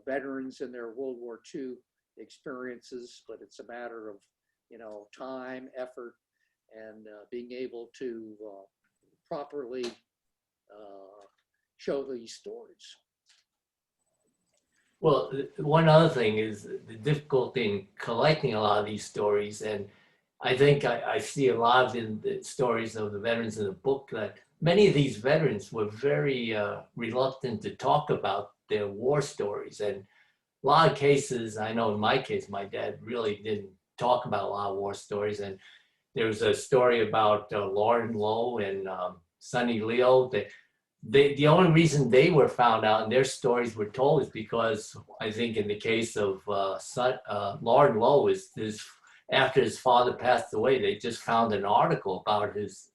veterans and their World War II experiences, but it's a matter of, you know, time, effort, and being able to properly show these stories. Well, one other thing is the difficulty in collecting a lot of these stories, and I think I see a lot of in the stories of the veterans in the book that many of these veterans were very reluctant to talk about their war stories. And a lot of cases, I know in my case, my dad really didn't talk about a lot of war stories. And there was a story about Lauren Lowe and Sonny Leo. The only reason they were found out and their stories were told is because I think in the case of Lauren Lowe, after his father passed away, they just found an article about his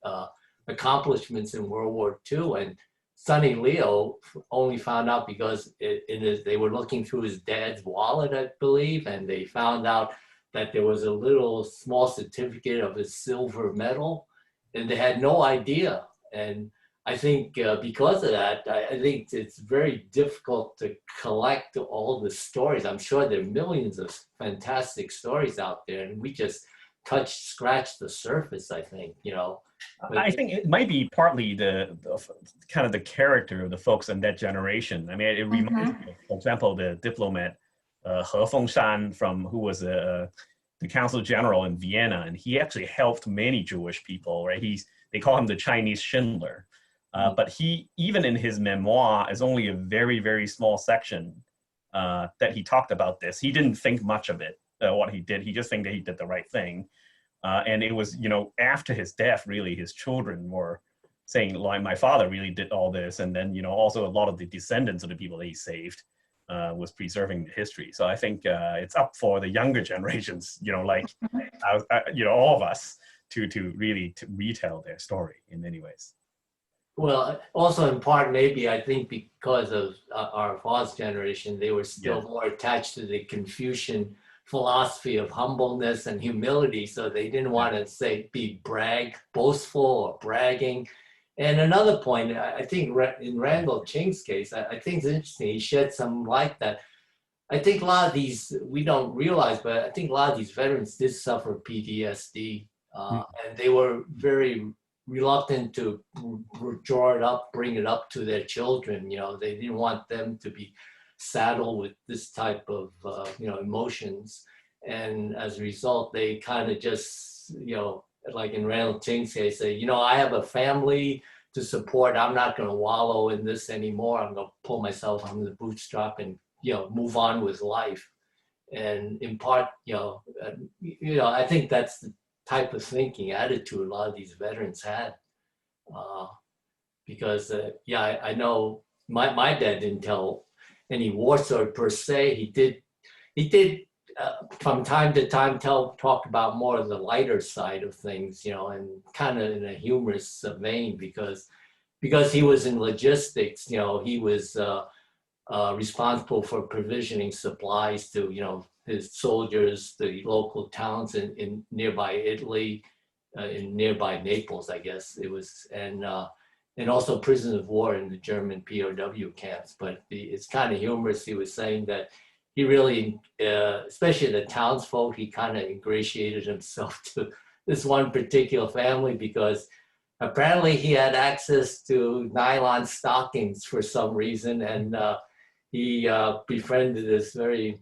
accomplishments in World War II. And Sonny Leo only found out because they were looking through his dad's wallet, I believe, and they found out that there was a little small certificate of his silver medal, and they had no idea. And I think because of that, I think it's very difficult to collect all the stories. I'm sure there are millions of fantastic stories out there, and we just scratch the surface, I think, you know. I think it might be partly the kind of the character of the folks in that generation. I mean, it reminds me of, for example, the diplomat He Fengshan who was the consul general in Vienna, and he actually helped many Jewish people, right? They call him the Chinese Schindler. But he, even in his memoir, is only a very, very small section that he talked about this. He didn't think much of it, what he did. He just think that he did the right thing. And it was, you know, after his death, really, his children were saying, like, my father really did all this. And then, you know, also a lot of the descendants of the people that he saved was preserving the history. So I think it's up for the younger generations, you know, like, you know, all of us to really retell their story in many ways. Well, also in part, maybe I think because of our father's generation, they were still more attached to the Confucian philosophy of humbleness and humility. So they didn't want to be boastful or bragging. And another point, I think in Randall Ching's case, I think it's interesting. He shed some light that I think a lot of these, we don't realize, but I think a lot of these veterans did suffer PTSD. And they were very reluctant to bring it up to their children. You know, they didn't want them to be saddled with this type of, you know, emotions. And as a result, they kind of just, you know, like in Randall Ching's case, say, you know, I have a family to support. I'm not going to wallow in this anymore. I'm going to pull myself under the bootstrap and, you know, move on with life. And in part, you know, I think that's the type of thinking attitude a lot of these veterans had. Because, I know my dad didn't tell any war story per se. He did from time to time talk about more of the lighter side of things, you know, and kind of in a humorous vein because he was in logistics. You know, he was responsible for provisioning supplies to, you know, his soldiers, the local towns in nearby Italy, in nearby Naples, I guess it was, and also prisoners of war in the German POW camps. But it's kind of humorous. He was saying that he really, especially the townsfolk, he kind of ingratiated himself to this one particular family because apparently he had access to nylon stockings for some reason, and he befriended this very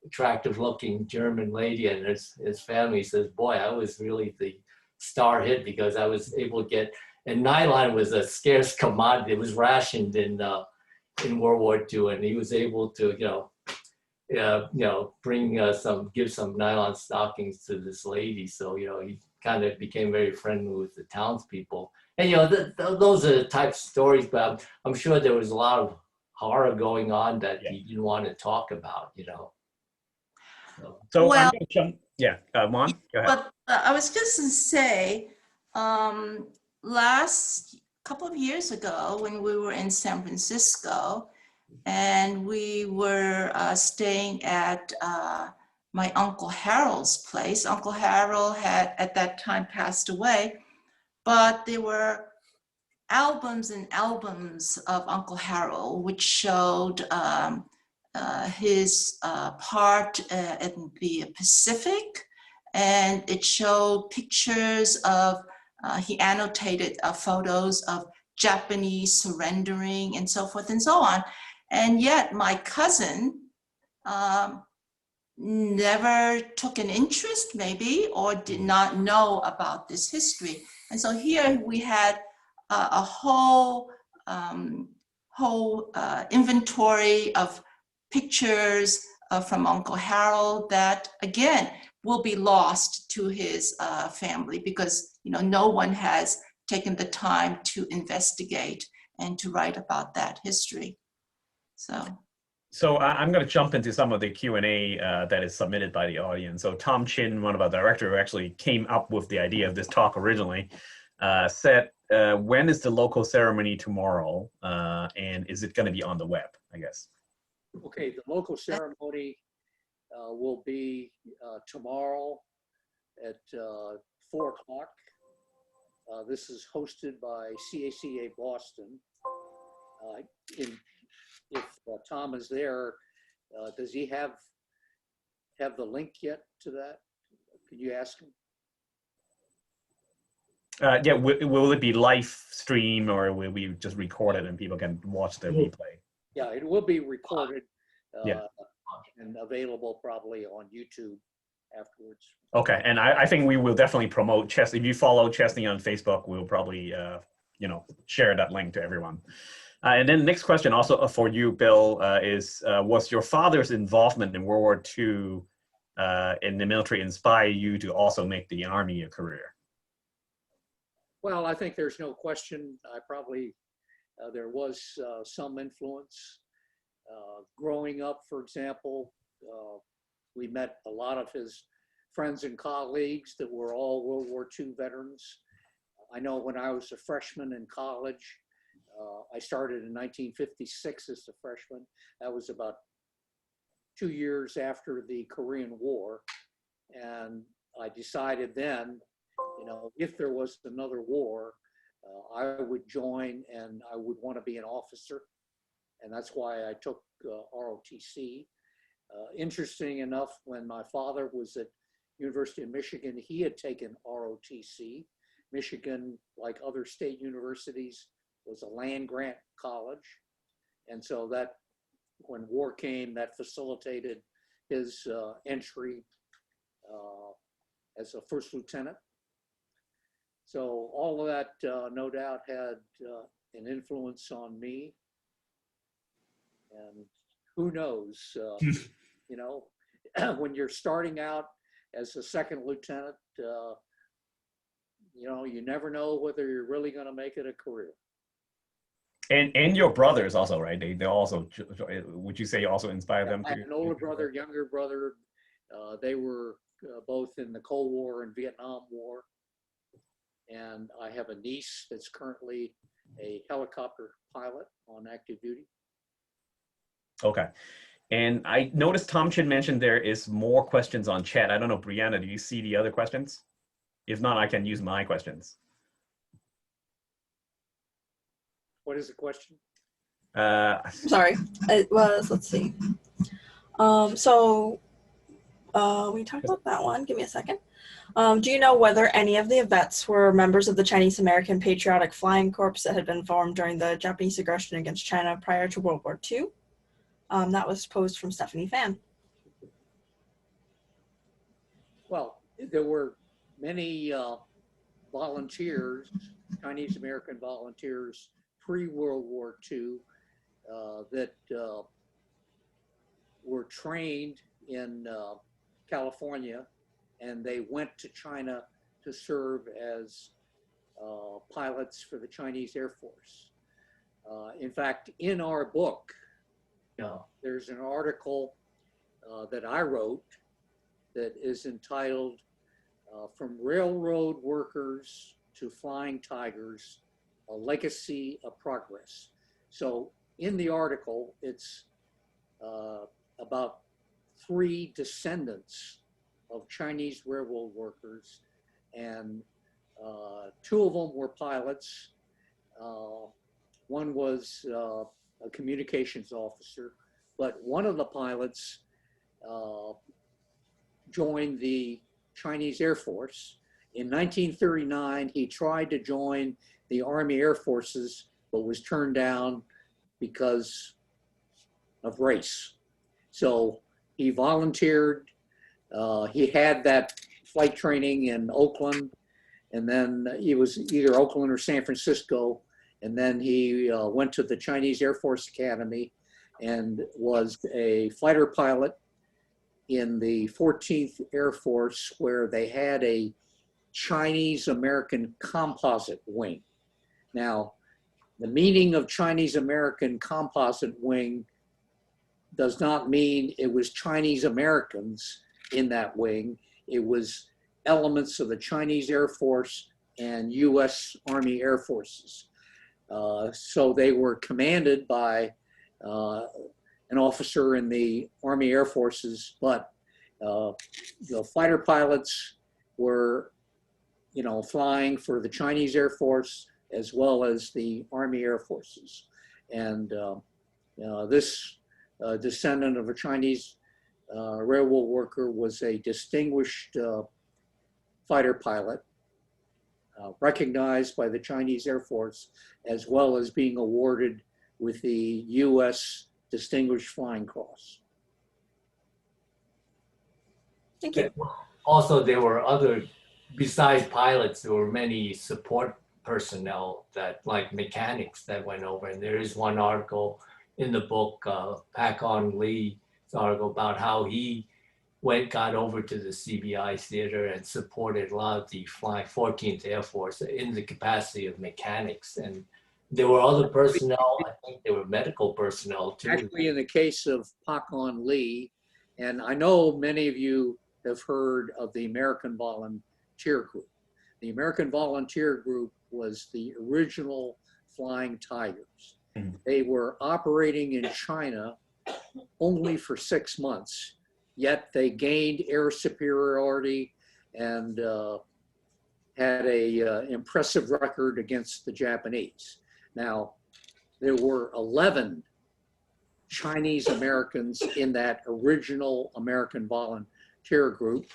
attractive looking German lady, and his family says, boy, I was really the star hit because I was able to get, and nylon was a scarce commodity. It was rationed in World War II, and he was able to, give some nylon stockings to this lady. So, you know, he kind of became very friendly with the townspeople. And, you know, those are the type of stories, but I'm sure there was a lot of horror going on that he didn't want to talk about, you know. So well, Wong, go ahead. But I was just going to say, last couple of years ago when we were in San Francisco, and we were staying at my Uncle Harold's place. Uncle Harold had at that time passed away, but there were albums and albums of Uncle Harold, which showed his part in the Pacific, and it showed pictures of, he annotated photos of Japanese surrendering and so forth and so on. And yet my cousin never took an interest maybe, or did not know about this history. And so here we had a whole inventory of pictures from Uncle Harold that again will be lost to his family, because no one has taken the time to investigate and to write about that history. So I'm going to jump into some of the Q&A that is submitted by the audience. So Tom Chin, one of our directors, who actually came up with the idea of this talk originally, said, when is the local ceremony tomorrow? And is it going to be on the web, I guess? Okay, the local ceremony will be tomorrow at 4 o'clock. This is hosted by CACA Boston. If Tom is there, does he have the link yet to that? Could you ask him? Yeah, will it be live stream, or will we just record it and people can watch the replay? Yeah, it will be recorded yeah. and available probably on YouTube afterwards. Okay, and I think we will definitely promote Chesney. If you follow Chesney on Facebook, we'll probably share that link to everyone. And then the next question also for you, Bill, is was your father's involvement in World War II in the military inspire you to also make the Army a career? Well, I think there's no question. There was some influence. Growing up, for example, we met a lot of his friends and colleagues that were all World War II veterans. I know when I was a freshman in college, I started in 1956 as a freshman. That was about 2 years after the Korean War. And I decided then, if there was another war, I would join and I would want to be an officer. And that's why I took ROTC. Interesting enough, when my father was at University of Michigan, he had taken ROTC. Michigan, like other state universities, was a land grant college. And so that, when war came, that facilitated his entry as a first lieutenant. So all of that, no doubt, had an influence on me. And who knows, when you're starting out as a second lieutenant, you never know whether you're really going to make it a career. And your brothers also, right? They also, would you say you also inspired them? I have an older brother, younger brother. They were both in the Cold War and Vietnam War. And I have a niece that's currently a helicopter pilot on active duty. Okay. And I noticed Tom Chin mentioned there is more questions on chat. I don't know, Brianna, do you see the other questions? If not, I can use my questions. What is the question? Sorry, it was, let's see. We talked about that one. Give me a second. Do you know whether any of the vets were members of the Chinese American Patriotic Flying Corps that had been formed during the Japanese aggression against China prior to World War II? That was posed from Stephanie Fan. Well, there were many volunteers, Chinese American volunteers, pre-World War II that were trained in California, and they went to China to serve as pilots for the Chinese Air Force. In fact, in our book, there's an article that I wrote that is entitled From Railroad Workers to Flying Tigers, a legacy of progress. So in the article, it's about 3 descendants of Chinese railroad workers, and 2 of them were pilots. One was a communications officer, but one of the pilots joined the Chinese Air Force. In 1939, he tried to join the Army Air Forces, but was turned down because of race. So he volunteered. He had that flight training in Oakland, and then he was either Oakland or San Francisco. And then he went to the Chinese Air Force Academy and was a fighter pilot in the 14th Air Force, where they had a Chinese American composite wing. Now, the meaning of Chinese American composite wing does not mean it was Chinese Americans in that wing. It was elements of the Chinese Air Force and US Army Air Forces. So they were commanded by an officer in the Army Air Forces, but the fighter pilots were, flying for the Chinese Air Force as well as the Army Air Forces. And this descendant of a Chinese railroad worker was a distinguished fighter pilot, recognized by the Chinese Air Force, as well as being awarded with the U.S. Distinguished Flying Cross. Thank you. Also, there were other, besides pilots, there were many support personnel that, like mechanics, that went over. And there is one article in the book, Pak-on Lee's article, about how he got over to the CBI theater and supported a lot of the 14th Air Force in the capacity of mechanics. And there were other personnel, I think there were medical personnel too. Actually, in the case of Pak-on Lee, and I know many of you have heard of the American Volunteer Group. The American Volunteer Group was the original Flying Tigers. They were operating in China only for 6 months, yet they gained air superiority and had a impressive record against the Japanese. Now, there were 11 Chinese Americans in that original American Volunteer Group.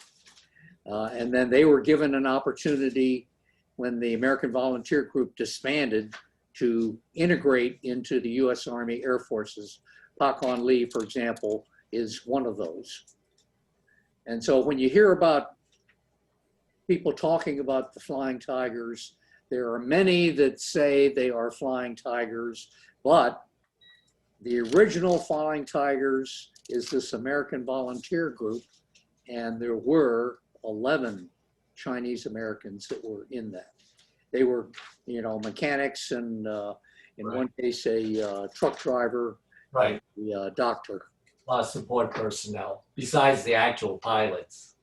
And then they were given an opportunity when the American Volunteer Group disbanded to integrate into the US Army Air Forces. Pak-on Lee, for example, is one of those. And so when you hear about people talking about the Flying Tigers, there are many that say they are Flying Tigers, but the original Flying Tigers is this American Volunteer Group, and there were 11 Chinese Americans that were in that. They were, mechanics and in one case, a truck driver, Right. The doctor. A lot of support personnel, besides the actual pilots.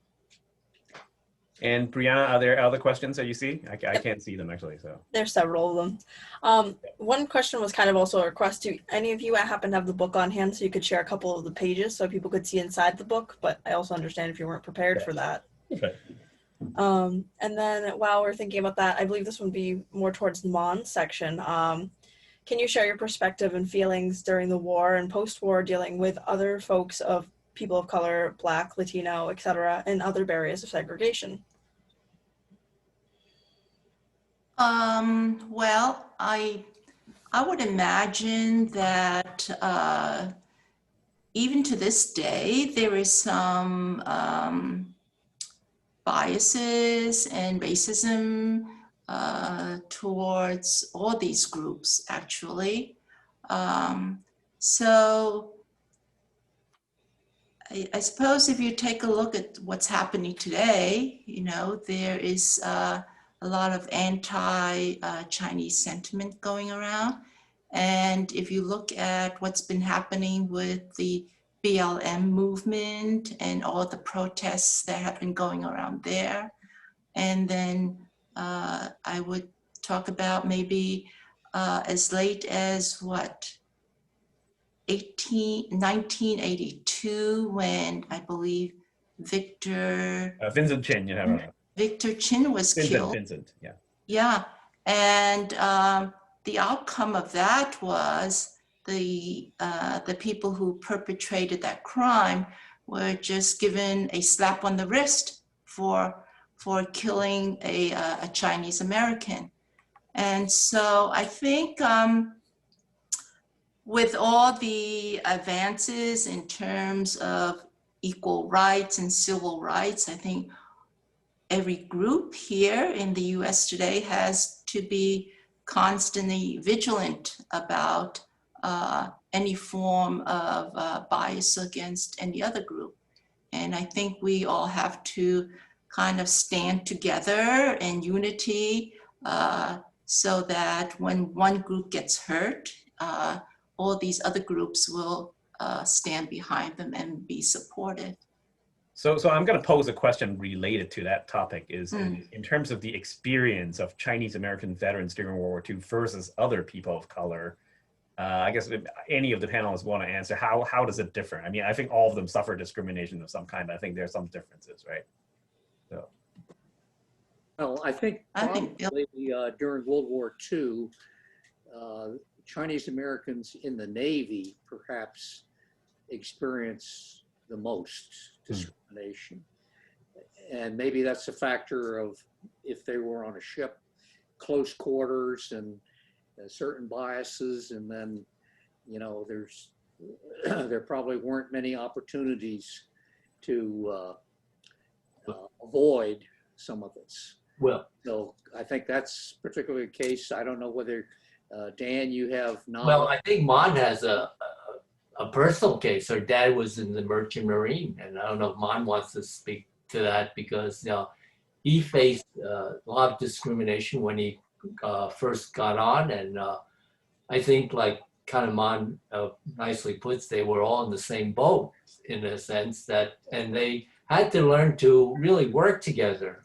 And Brianna, are there other questions that you see? I can't see them actually, so. There's several of them. One question was kind of also a request. Do any of you happen to have the book on hand so you could share a couple of the pages so people could see inside the book? But I also understand if you weren't prepared for that. Okay. And then while we're thinking about that, I believe this would be more towards Mon's section. Can you share your perspective and feelings during the war and post-war dealing with other folks of people of color, Black, Latino, etc., and other barriers of segregation? Well, I would imagine that even to this day, there is some biases and racism towards all these groups, actually. So I suppose if you take a look at what's happening today, there is a lot of anti-Chinese sentiment going around. And if you look at what's been happening with the BLM movement and all the protests that have been going around there, and then I would talk about maybe as late as what, 1982, when I believe Vincent Chen, Victor Chin was killed. Vincent, yeah. Yeah, and the outcome of that was the people who perpetrated that crime were just given a slap on the wrist for killing a Chinese American. And so I think with all the advances in terms of equal rights and civil rights, I think every group here in the US today has to be constantly vigilant about any form of bias against any other group. And I think we all have to kind of stand together in unity so that when one group gets hurt, all these other groups will stand behind them and be supported. So I'm going to pose a question related to that topic is in terms of the experience of Chinese American veterans during World War II versus other people of color. I guess if any of the panelists want to answer, how does it differ? I mean, I think all of them suffer discrimination of some kind, but I think there's some differences, right? So. Well, I think probably during World War II, Chinese Americans in the Navy perhaps experience the most discrimination. And maybe that's a factor of if they were on a ship, close quarters and certain biases, and then, you know, there probably weren't many opportunities to avoid some of this. Well, So I think that's particularly the case. I don't know whether, Dan, you have knowledge. well, I think Mon has a personal case. Her dad was in the Merchant Marine, and I don't know if Mon wants to speak to that because, you know, he faced a lot of discrimination when he first got on, and I think, like kind of Mon nicely puts, they were all in the same boat in a sense that, and they had to learn to really work together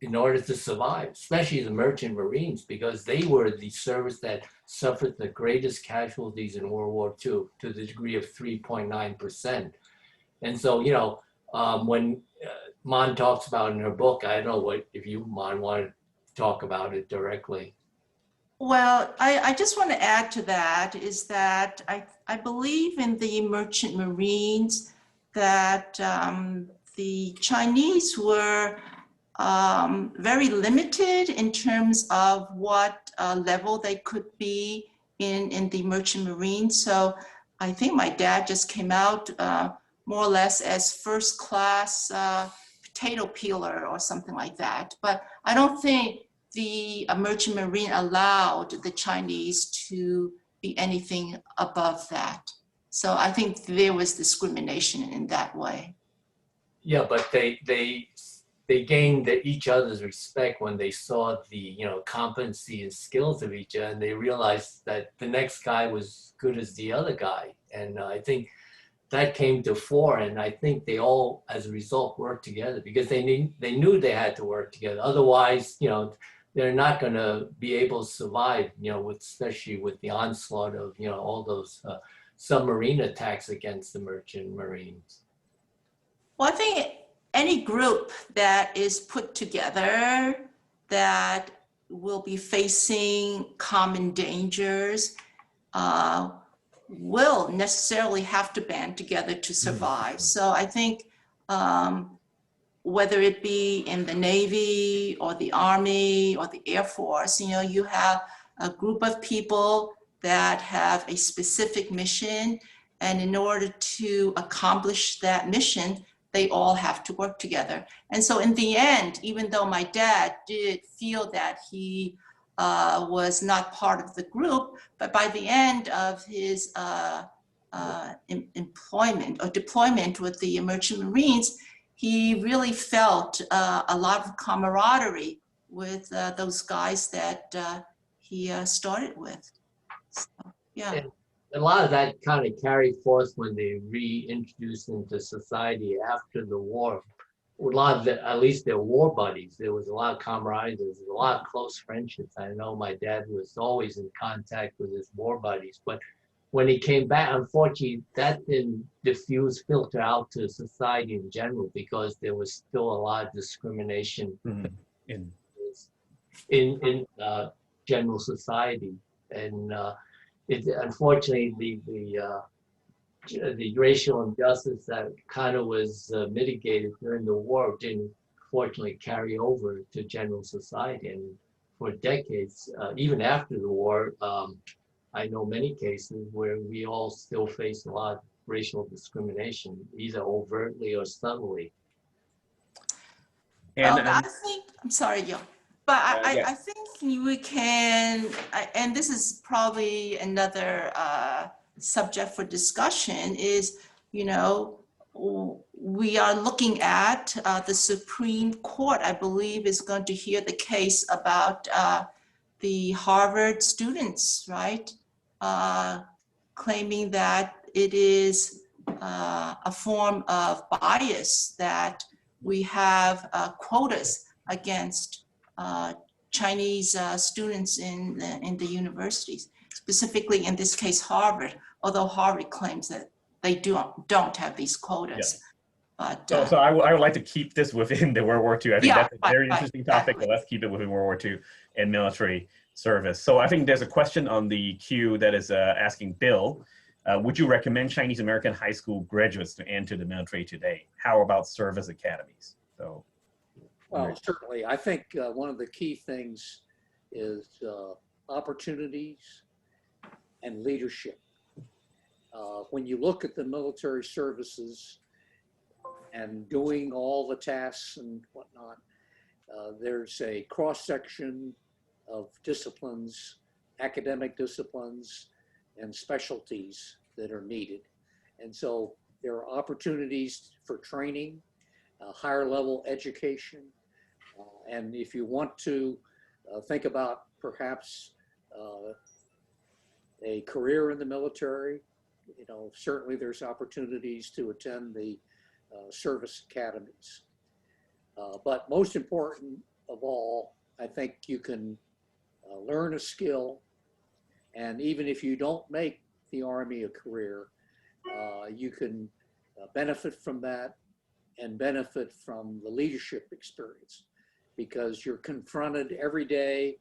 in order to survive, especially the Merchant Marines, because they were the service that suffered the greatest casualties in World War II to the degree of 3.9%. And so, you know, when Mon talks about in her book, I don't know what, if you, Mon, want to talk about it directly. Well, I just want to add to that is that I believe in the Merchant Marines that the Chinese were very limited in terms of what level they could be in the Merchant Marines. So I think my dad just came out more or less as first class potato peeler or something like that. But I don't think the Merchant Marine allowed the Chinese to be anything above that. So I think there was discrimination in that way. Yeah, but they gained each other's respect when they saw the, you know, competency and skills of each other, and they realized that the next guy was good as the other guy. And I think that came to fore, and I think they all, as a result, worked together because they knew they had to work together. Otherwise, you know, they're not going to be able to survive, you know, especially with the onslaught of, you know, all those submarine attacks against the Merchant Marines. Well, I think any group that is put together that will be facing common dangers will necessarily have to band together to survive. So I think whether it be in the Navy or the Army or the Air Force, you know, you have a group of people that have a specific mission, and in order to accomplish that mission, they all have to work together. And so in the end, even though my dad did feel that he was not part of the group, but by the end of his employment or deployment with the Merchant Marines, he really felt a lot of camaraderie with those guys that he started with. So, yeah. And a lot of that kind of carried forth when they reintroduced into society after the war. lot of at least their war buddies. There was a lot of camaraderie. There was a lot of close friendships. I know my dad was always in contact with his war buddies, but when he came back, unfortunately, that didn't filter out to society in general, because there was still a lot of discrimination In in general society, and unfortunately the racial injustice that kind of was mitigated during the war didn't fortunately carry over to general society, and for decades, even after the war, I know many cases where we all still face a lot of racial discrimination, either overtly or subtly. and I think, I'm sorry, Yo, but yeah. I think we can, and this is probably another subject for discussion, is, you know, we are looking at the Supreme Court, I believe, is going to hear the case about the Harvard students, right? Claiming that it is a form of bias that we have quotas against Chinese students in the universities, specifically in this case Harvard, although Harvard claims that they don't have these quotas. Yeah. But, so I would like to keep this within the World War II. I think that's a very interesting topic, exactly. but let's keep it within World War II and military service. So I think there's a question on the queue that is asking Bill, would you recommend Chinese American high school graduates to enter the military today? How about service academies? So, Well, certainly. I think one of the key things is opportunities and leadership. When you look at the military services and doing all the tasks and whatnot, there's a cross-section of disciplines, academic disciplines, and specialties that are needed. And so there are opportunities for training, higher level education, and if you want to think about perhaps a career in the military, you know, certainly there's opportunities to attend the service academies. But most important of all, I think you can learn a skill, and even if you don't make the Army a career, you can benefit from that and benefit from the leadership experience, because you're confronted every day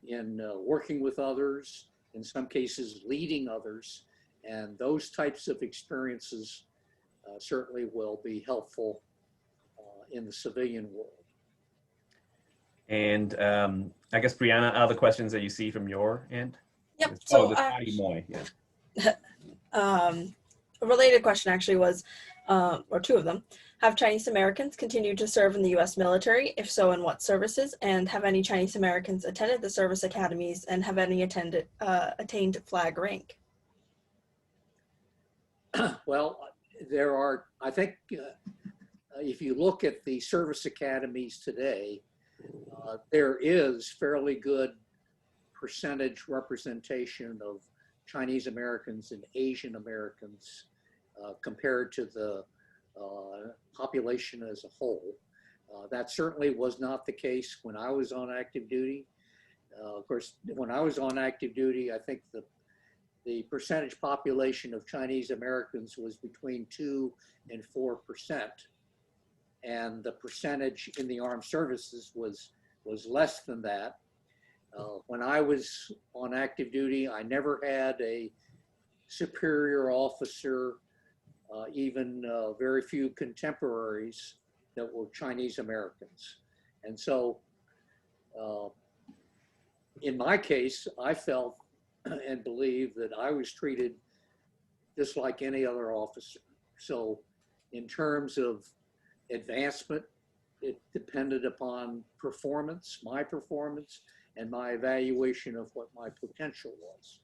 in working with others, in some cases leading others, and those types of experiences certainly will be helpful in the civilian world. and I guess, Brianna, other questions that you see from your end? Yep. Oh, So the Patty Moy, yeah. a related question actually was, or two of them, have Chinese Americans continued to serve in the U.S. military? If so, in what services? And have any Chinese Americans attended the service academies, and have any attained flag rank? Well, there are, I think, if you look at the service academies today, there is fairly good percentage representation of Chinese Americans and Asian Americans compared to the population as a whole. That certainly was not the case when I was on active duty. Of course, when I was on active duty, I think the percentage population of Chinese Americans was between 2% and 4%. And the percentage in the armed services was less than that. When I was on active duty, I never had a superior officer, even very few contemporaries that were Chinese Americans. And so in my case, I felt and believe that I was treated just like any other officer. So in terms of advancement, it depended upon performance, my performance, and my evaluation of what my potential was.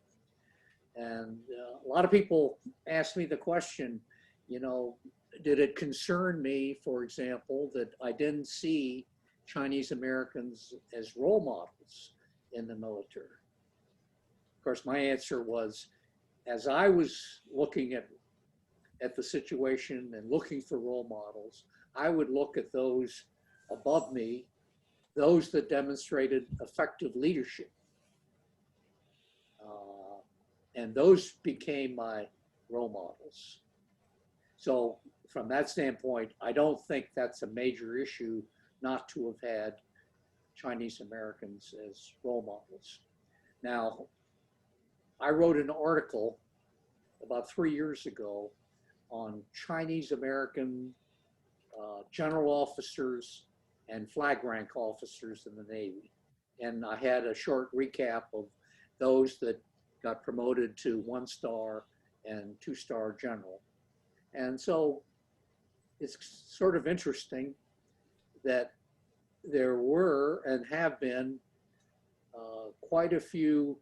And a lot of people ask me the question, you know, did it concern me, for example, that I didn't see Chinese Americans as role models in the military? Of course, my answer was, as I was looking at the situation and looking for role models, I would look at those above me, those that demonstrated effective leadership. And those became my role models. So from that standpoint, I don't think that's a major issue not to have had Chinese Americans as role models. Now, I wrote an article about 3 years ago on Chinese American general officers and flag rank officers in the Navy. And I had a short recap of those that got promoted to 1-star and 2-star general. And so it's sort of interesting that there were and have been quite a few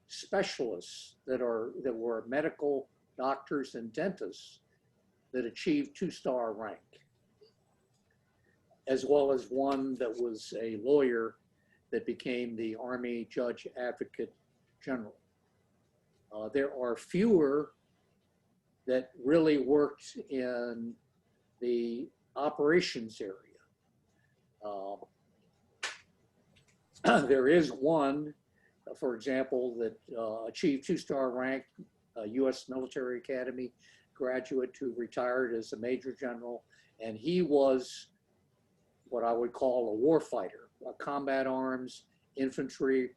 specialists that were medical doctors and dentists that achieved 2-star rank, as well as one that was a lawyer that became the Army Judge Advocate General. There are fewer that really worked in the operations area. There is one, for example, that achieved 2-star rank, a U.S. Military Academy graduate who retired as a major general, and he was what I would call a war fighter, a combat arms, infantry,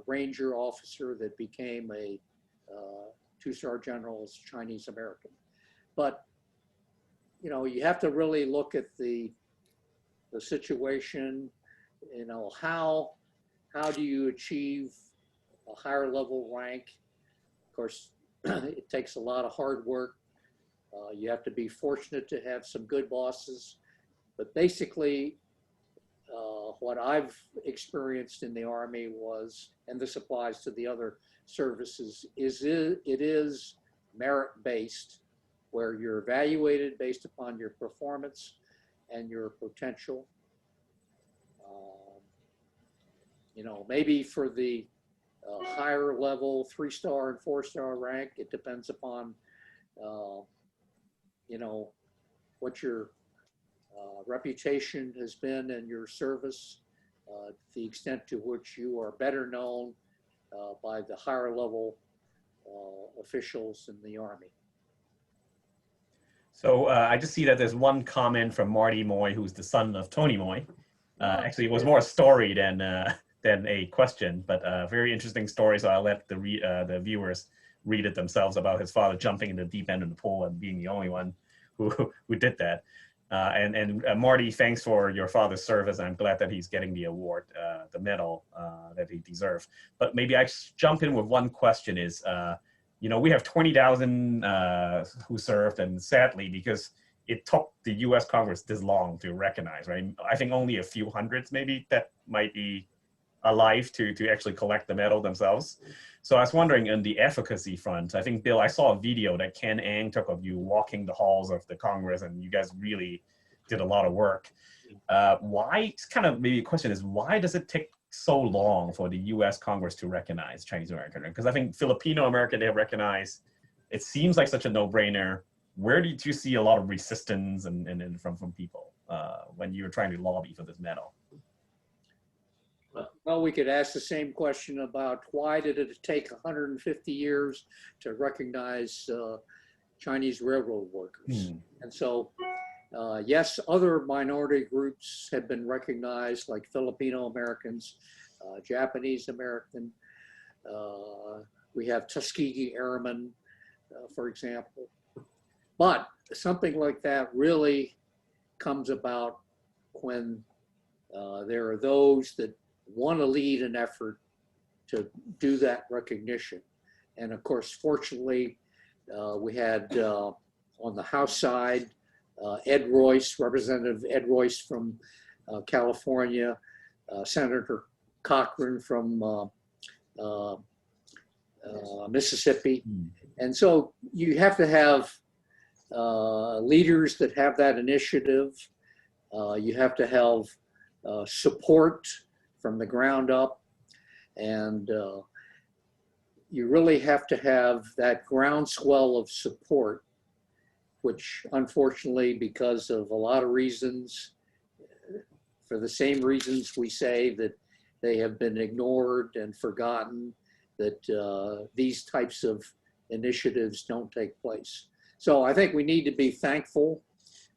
ranger officer that became a 2-star general as Chinese American. But, you know, you have to really look at the situation, you know, how do you achieve a higher level rank? Of course, it takes a lot of hard work. You have to be fortunate to have some good bosses. But basically, what I've experienced in the Army was, and this applies to the other services, it is merit-based, where you're evaluated based upon your performance and your potential. You know, maybe for the higher level 3-star and 4-star rank, it depends upon, you know, what your reputation has been in your service, the extent to which you are better known by the higher level officials in the Army. So I just see that there's one comment from Marty Moy, who's the son of Tony Moy. Actually, it was more a story than a question, but a very interesting story. So I'll let the viewers read it themselves about his father jumping in the deep end of the pool and being the only one who did that. And Marty, thanks for your father's service. I'm glad that he's getting the award, the medal that he deserves. But maybe I jump in with one question is, you know, we have 20,000 who served, and sadly, because it took the U.S. Congress this long to recognize, right? I think only a few hundreds maybe that might be alive to actually collect the medal themselves. So I was wondering, on the efficacy front, I think, Bill, I saw a video that Ken Ang took of you walking the halls of the Congress, and you guys really did a lot of work. Why, it's kind of maybe a question is, why does it take so long for the U.S. Congress to recognize Chinese American? Because I think Filipino American, they have recognized, it seems like such a no-brainer. Where did you see a lot of resistance and from people when you were trying to lobby for this medal? Well, we could ask the same question about why did it take 150 years to recognize Chinese railroad workers? And so, yes, other minority groups have been recognized, like Filipino Americans, Japanese American. We have Tuskegee Airmen, for example. But something like that really comes about when there are those that want to lead an effort to do that recognition. And of course, fortunately, we had on the House side, Ed Royce, Representative Ed Royce from California, Senator Cochran from Mississippi. And so you have to have leaders that have that initiative. You have to have support from the ground up, and you really have to have that groundswell of support which unfortunately, because of a lot of reasons, for the same reasons we say that they have been ignored and forgotten, that these types of initiatives don't take place. So I think we need to be thankful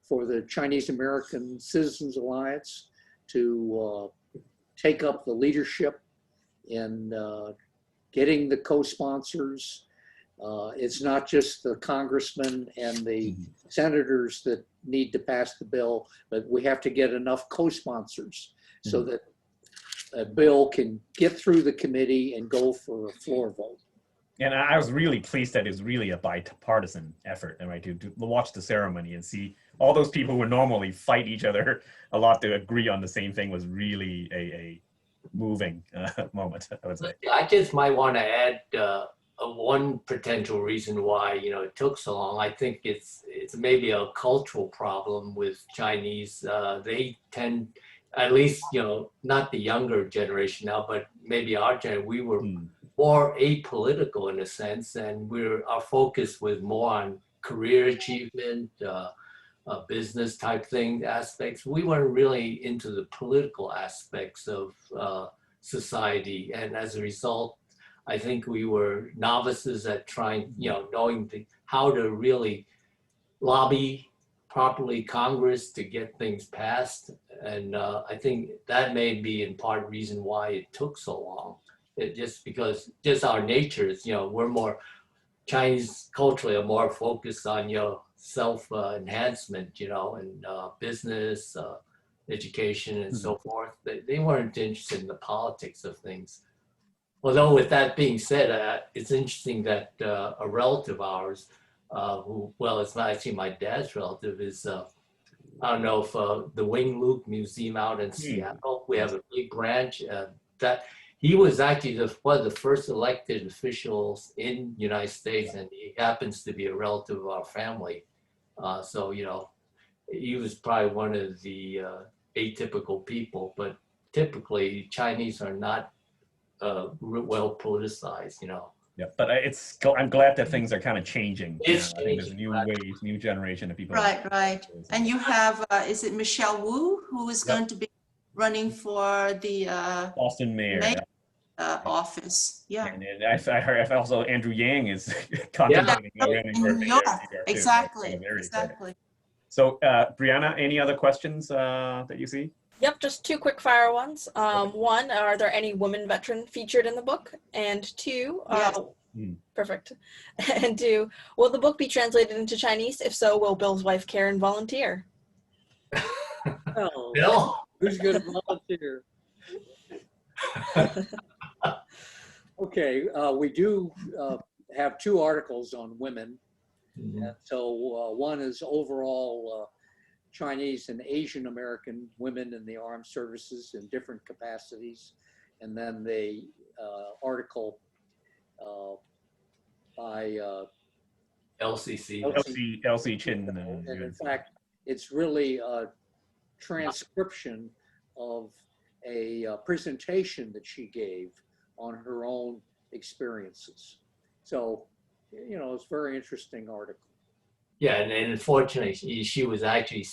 for the Chinese American Citizens Alliance to take up the leadership in getting the co-sponsors. It's not just the congressmen and the senators that need to pass the bill, but we have to get enough co-sponsors so that a bill can get through the committee and go for a floor vote. And I was really pleased that it's really a bipartisan effort, and right, to watch the ceremony and see all those people who would normally fight each other a lot to agree on the same thing was really a moving moment, I would say. I just might want to add one potential reason why it took so long. I think it's maybe a cultural problem with Chinese. They tend, at least not the younger generation now, but maybe our generation, we were more apolitical in a sense, and our focus was more on career achievement, business type thing aspects. We weren't really into the political aspects of society, and as a result, I think we were novices at trying, knowing how to really lobby properly Congress to get things passed, and I think that may be in part reason why it took so long. Because our natures, we're more Chinese culturally are more focused on self enhancement, and business, education, and so forth. They weren't interested in the politics of things. Although, with that being said, it's interesting that a relative of ours, it's not actually my dad's relative, is I don't know if the Wing Luke Museum out in Seattle, we have a big branch that. He was actually one of the first elected officials in the United States, and he happens to be a relative of our family. So, he was probably one of the atypical people, but typically Chinese are not well politicized, Yeah, but I'm glad that things are kind of changing. It's I think there's a new wave, new generation of people. Right. And you have, is it Michelle Wu, who is going to be running for the Boston mayor office? Yeah. And I heard also Andrew Yang is contemplating running for mayor Yeah, here, too. exactly. That's very Exactly. exciting. So, Brianna, any other questions that you see? Yep, just two quick fire ones. One, are there any women veteran featured in the book? And two, Yes. Perfect. And two, will the book be translated into Chinese? If so, will Bill's wife Karen volunteer? Oh, Bill? who's going to volunteer? Okay, we do have two articles on women. And so one is overall Chinese and Asian American women in the armed services in different capacities. And then the article by LCC. Elsie Chen. and in fact, it's really a transcription of a presentation that she gave on her own experiences. So, it's a very interesting article. Yeah, and unfortunately, she was actually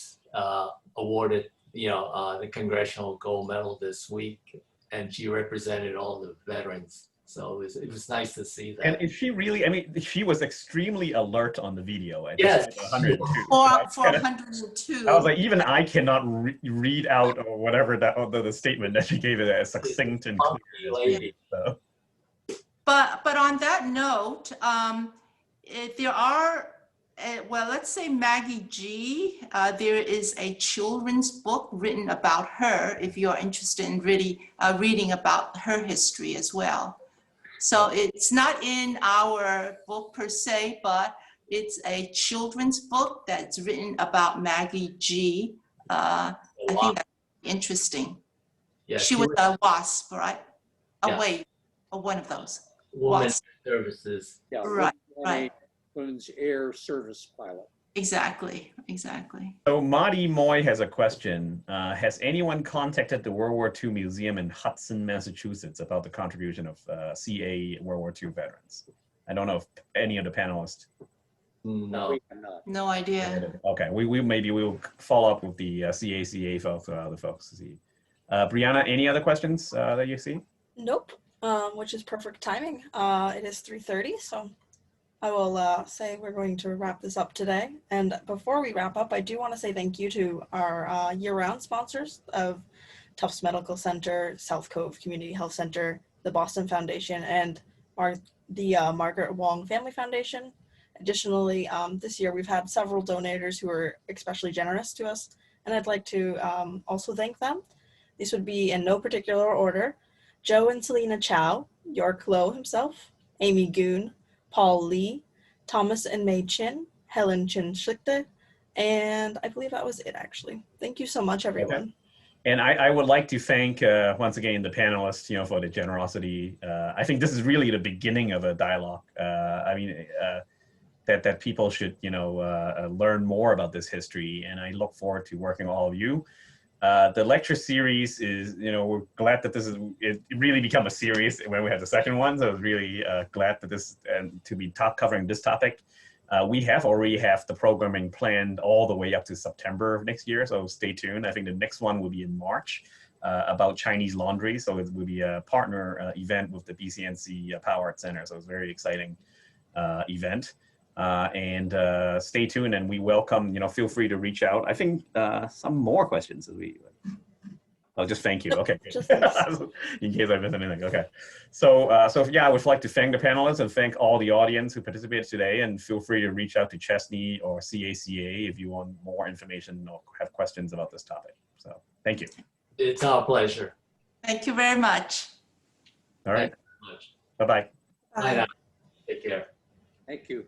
awarded, the Congressional Gold Medal this week, and she represented all the veterans. So it was nice to see that. And is she really, she was extremely alert on the video. Yes. 102. For 102. I was like, even I cannot read out or whatever the statement that she gave it as succinct and clear. So. But on that note, there are, let's say Maggie G. There is a children's book written about her, if you're interested in really reading about her history as well. So it's not in our book per se, but it's a children's book that's written about Maggie G. I think that's interesting. Yeah, she was a WASP, right? Yeah. One of those. Women's services. Yeah, Right. Women's air service pilot. Exactly. So Madi Moy has a question. Has anyone contacted the World War II Museum in Hudson, Massachusetts about the contribution of CA World War II veterans? I don't know if any of the panelists No. We cannot. No idea. Okay, maybe we'll follow up with the CACA folks, other folks to see. Brianna, any other questions that you see? Nope, which is perfect timing. It is 3:30, so I will say we're going to wrap this up today. And before we wrap up, I do want to say thank you to our year-round sponsors of Tufts Medical Center, South Cove Community Health Center, the Boston Foundation, and the Margaret Wong Family Foundation. Additionally, this year we've had several donators who are especially generous to us, and I'd like to also thank them. These would be in no particular order: Joe and Selena Chow, York Lowe himself, Amy Goon, Paul Lee, Thomas and Mei Chin, Helen Chin Schlichter, and I believe that was it, actually. Thank you so much, everyone. Okay. And I would like to thank, once again, the panelists, for the generosity. I think this is really the beginning of a dialogue. That people should, learn more about this history, and I look forward to working with all of you. The lecture series is, we're glad that it really become a series when we had the second one. So I was really glad that to be covering this topic. We already have the programming planned all the way up to September of next year. So stay tuned. I think the next one will be in March about Chinese laundry. So it will be a partner event with the BCNC Power Art Center. So it's a very exciting event. And stay tuned, and we welcome, feel free to reach out. I think some more questions as I'll just thank you. Okay. In case I missed anything. Okay. So yeah, I would like to thank the panelists and thank all the audience who participated today, and feel free to reach out to Chesney or CACA if you want more information or have questions about this topic. So thank you. It's our pleasure. Thank you very much. All right. Thank you very much. Bye-bye. Bye now. Take care. Thank you.